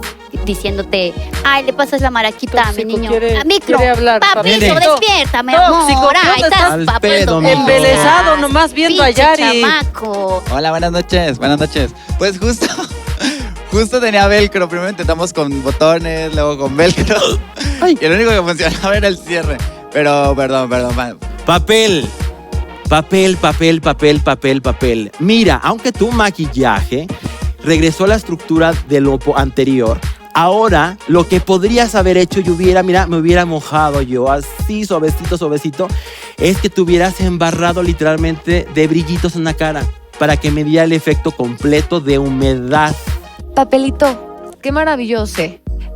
diciéndote, ay, le pasas la maraquita a mi niño. quiere- A micro, quiere hablar, papito, papito. despiértame, Tóxico, amor. Ahí ¿dónde estás, estás? papito. Embelesado nomás viendo a Pinche Yari. chamaco. Hola, buenas noches. Pues justo tenía velcro. Primero intentamos con botones, luego con velcro. Y el único que funcionaba era el cierre. Pero, perdón. Papel. Mira, aunque tu maquillaje regresó a la estructura de lo anterior, ahora lo que podrías haber hecho me hubiera mojado yo así suavecito, es que te hubieras embarrado literalmente de brillitos en la cara para que me diera el efecto completo de humedad. Papelito, qué maravilloso.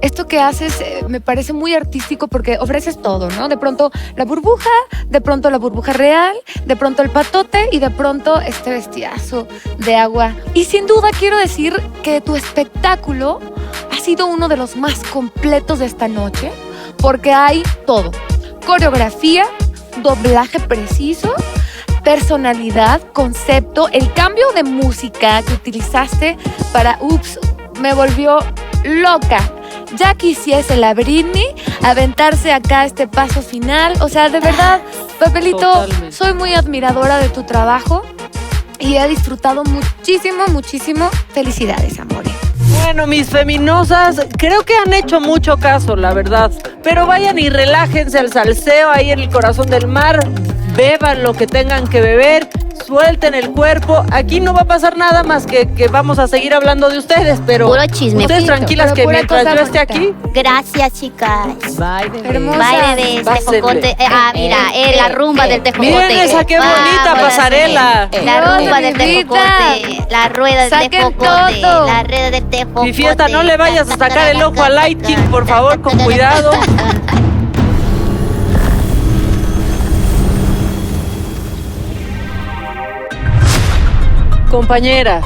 Esto que haces me parece muy artístico porque ofreces todo, ¿no? De pronto la burbuja real, de pronto el patote y de pronto este vestidazo de agua. Y sin duda quiero decir que tu espectáculo ha sido uno de los más completos de esta noche porque hay todo. Coreografía, doblaje preciso, personalidad, concepto, el cambio de música que utilizaste para Ups me volvió loca. Ya quisiese la Britney aventarse acá este paso final. O sea, de verdad, Papelito, Totalmente. soy muy admiradora de tu trabajo y he disfrutado muchísimo. Felicidades, amore. Bueno, mis feminosas, creo que han hecho mucho caso, la verdad. Pero vayan y relájense al salseo ahí en el corazón del mar. Beban lo que tengan que beber. Suelten el cuerpo. Aquí no va a pasar nada más que vamos a seguir hablando de ustedes, pero Puro chisme. ustedes tranquilas Pero que pura mientras cosa yo esté bonita. aquí, Gracias, chicas. Bye, bebé. Bye, bebés. Pásenle. Tejocote. Mira, la rumba del tejocote. Miren esa, qué bonita Vámonos. pasarela. La rumba del Bebita. tejocote. La rueda del Saquen tejocote. todo. La rueda del tejocote. mi fiesta, no le vayas a sacar el ojo al Light King, por favor, con cuidado. Compañeras,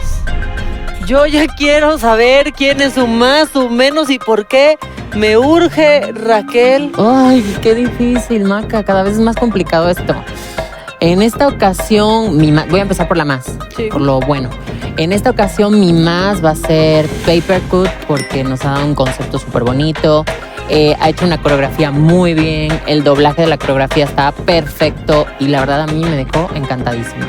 yo ya quiero saber quién es su más, su menos y por qué. Me urge, Raquel. Ay, qué difícil, Maca. Cada vez es más complicado esto. En esta ocasión, voy a empezar por la más, por lo bueno. En esta ocasión, mi más va a ser Paper Cut porque nos ha dado un concepto súper bonito. Ha hecho una coreografía muy bien. El doblaje de la coreografía está perfecto y la verdad a mí me dejó encantadísima.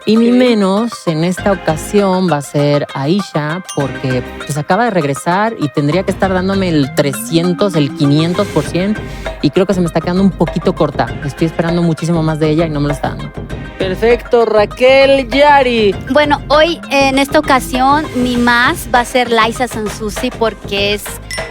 Y mi menos en esta ocasión va a ser Aisha porque pues acaba de regresar y tendría que estar dándome el 300, el 500% y creo que se me está quedando un poquito corta. Estoy esperando muchísimo más de ella y no me lo está dando. Perfecto, Raquel, Yari. Bueno, hoy en esta ocasión mi más va a ser Liza Sansusi porque es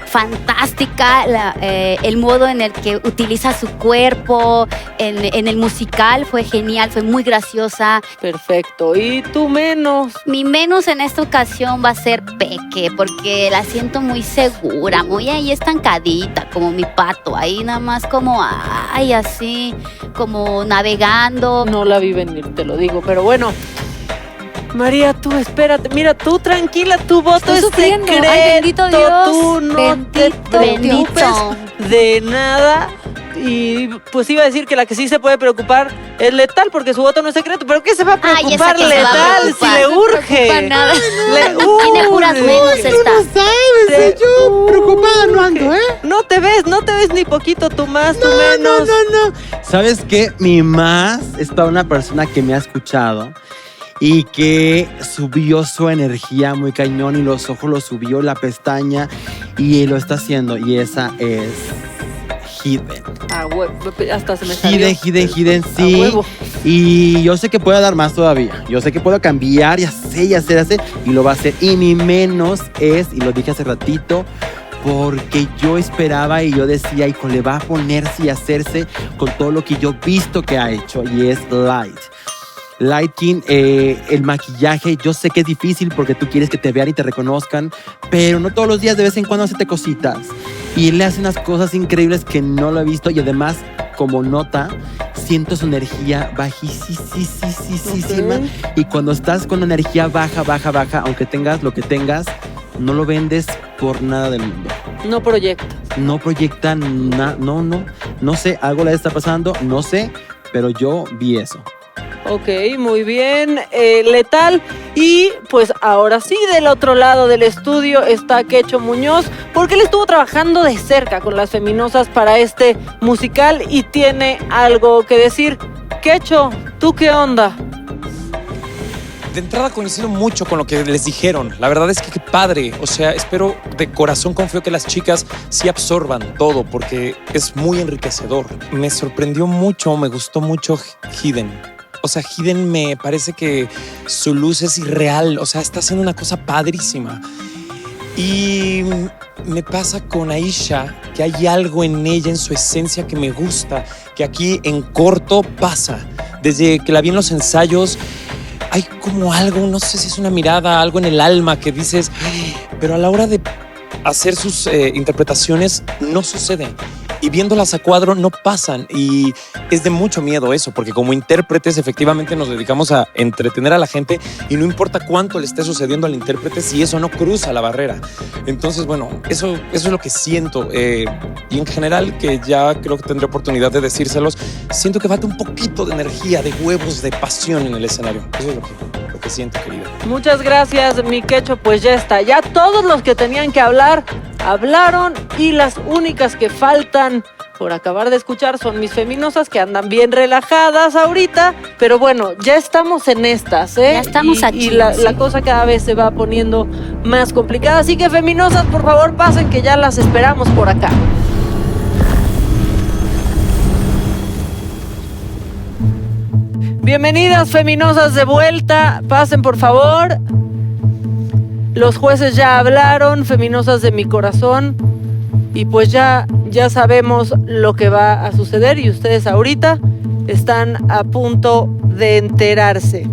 fantástica, el modo en el que utiliza su cuerpo, en el musical fue genial, fue muy graciosa. Perfecto. ¿Y tu menos? Mi menos en esta ocasión va a ser Peque, porque la siento muy segura, muy ahí estancadita, como mi pato, ahí nada más como, ay, así, como navegando. No la vi venir, te lo digo, pero bueno. María, tú espérate, mira, tú tranquila, tu voto es secreto. Ay, bendito Dios. Tú no te preocupes de nada. Y pues iba a decir que la que sí se puede preocupar es Letal, porque su voto no es secreto. ¿Pero qué se va a preocupar Letal si le urge? No tiene puras menos esta. Tú no sabes, yo preocupada no ando, ¿eh? No te ves ni poquito, tú más, tú menos. No. ¿Sabes qué? Mi más es para una persona que me ha escuchado y que subió su energía muy cañón y los ojos lo subió, la pestaña, y lo está haciendo. Y esa es Hidden. Hasta se me salió. Hidden, sí. Y yo sé que puedo dar más todavía. Yo sé que puedo cambiar y hacer, y lo va a hacer. Y mi menos es, y lo dije hace ratito, porque yo esperaba y yo decía, hijo, le va a ponerse y hacerse con todo lo que yo he visto que ha hecho, y es Light King, el maquillaje, yo sé que es difícil porque tú quieres que te vean y te reconozcan, pero no todos los días, de vez en cuando hacete cositas. Y él le hace unas cosas increíbles que no lo he visto, y además, como nota, siento su energía bajísima. Okay. Y cuando estás con energía baja, aunque tengas lo que tengas, no lo vendes por nada del mundo. No proyecta. No proyecta, no sé, algo le está pasando, no sé, pero yo vi eso. Ok, muy bien, Letal. Y pues ahora sí, del otro lado del estudio está Quecho Muñoz, porque él estuvo trabajando de cerca con las feminosas para este musical y tiene algo que decir. Quecho, ¿tú qué onda? De entrada coincido mucho con lo que les dijeron. La verdad es que qué padre. O sea, espero, de corazón confío que las chicas sí absorban todo, porque es muy enriquecedor. Me sorprendió mucho, me gustó mucho Hidden. O sea, Hidden me parece que su luz es irreal. O sea, está haciendo una cosa padrísima. Y me pasa con Aisha, que hay algo en ella, en su esencia, que me gusta, que aquí en corto pasa. Desde que la vi en los ensayos, hay como algo, no sé si es una mirada, algo en el alma que dices, pero a la hora de hacer sus interpretaciones no sucede. Y viéndolas a cuadro no pasan, y es de mucho miedo eso, porque como intérpretes efectivamente nos dedicamos a entretener a la gente y no importa cuánto le esté sucediendo al intérprete si eso no cruza la barrera. Entonces, bueno, eso es lo que siento, y en general, que ya creo que tendré oportunidad de decírselos, siento que falta un poquito de energía, de huevos, de pasión en el escenario. Eso es lo que siento, querido. Muchas gracias, mi Quecho. Pues ya está, ya todos los que tenían que hablar hablaron, y las únicas que faltan por acabar de escuchar son mis feminosas, que andan bien relajadas ahorita, pero bueno, ya estamos en estas, ¿eh? Ya estamos aquí. Y la cosa cada vez se va poniendo más complicada, así que feminosas, por favor, pasen, que ya las esperamos por acá. Bienvenidas, feminosas, de vuelta. Pasen, por favor. Los jueces ya hablaron, feminosas de mi corazón, y pues ya sabemos lo que va a suceder, y ustedes ahorita están a punto de enterarse.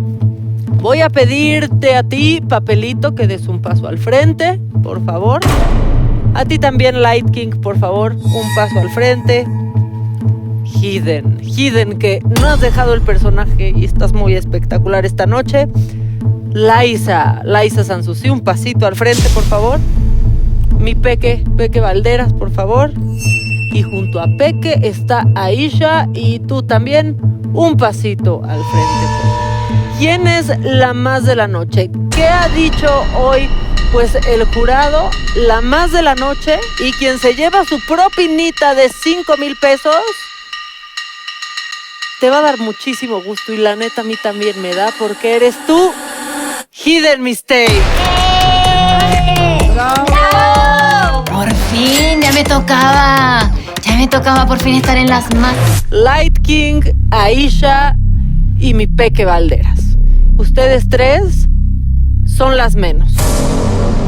Voy a pedirte a ti, Papelito, que des un paso al frente, por favor. A ti también, Light King, por favor, un paso al frente. Hidden, que no has dejado el personaje y estás muy espectacular esta noche. Laisa Sanssouci, un pasito al frente, por favor. Mi Peque Valderas, por favor. Y junto a Peque está Aisha, y tú también, un pasito al frente. ¿Quién es la más de la noche? ¿Qué ha dicho hoy, pues, el jurado? La más de la noche, y quien se lleva su propinita de 5,000 pesos, te va a dar muchísimo gusto, y la neta a mí también me da, porque eres tú, Hidden Mistake. ¡Bravo! Por fin, ya me tocaba por fin estar en las más. Light King, Aisha y mi Peque Valderas. Ustedes tres son las menos.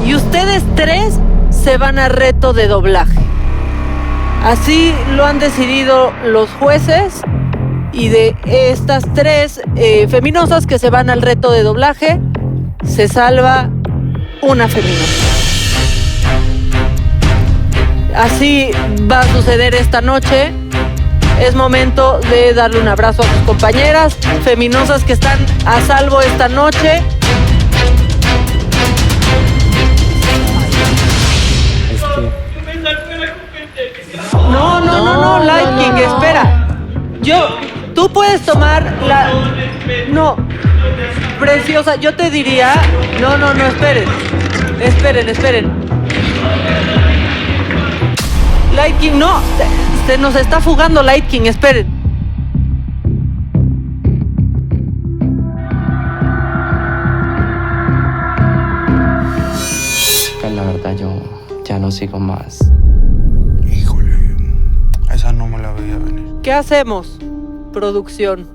Y ustedes tres se van a reto de doblaje. Así lo han decidido los jueces. Y de estas 3 feminosas que se van al reto de doblaje, se salva una feminosa. Así va a suceder esta noche. Es momento de darle un abrazo a sus compañeras feminosas que están a salvo esta noche. No, Light King, espera. Tú puedes tomar la... No, preciosa, yo te diría... No, esperen. Light King, no, se nos está fugando Light King, esperen. La verdad, yo ya no sigo más. Esa no me la veía venir. ¿Qué hacemos, producción?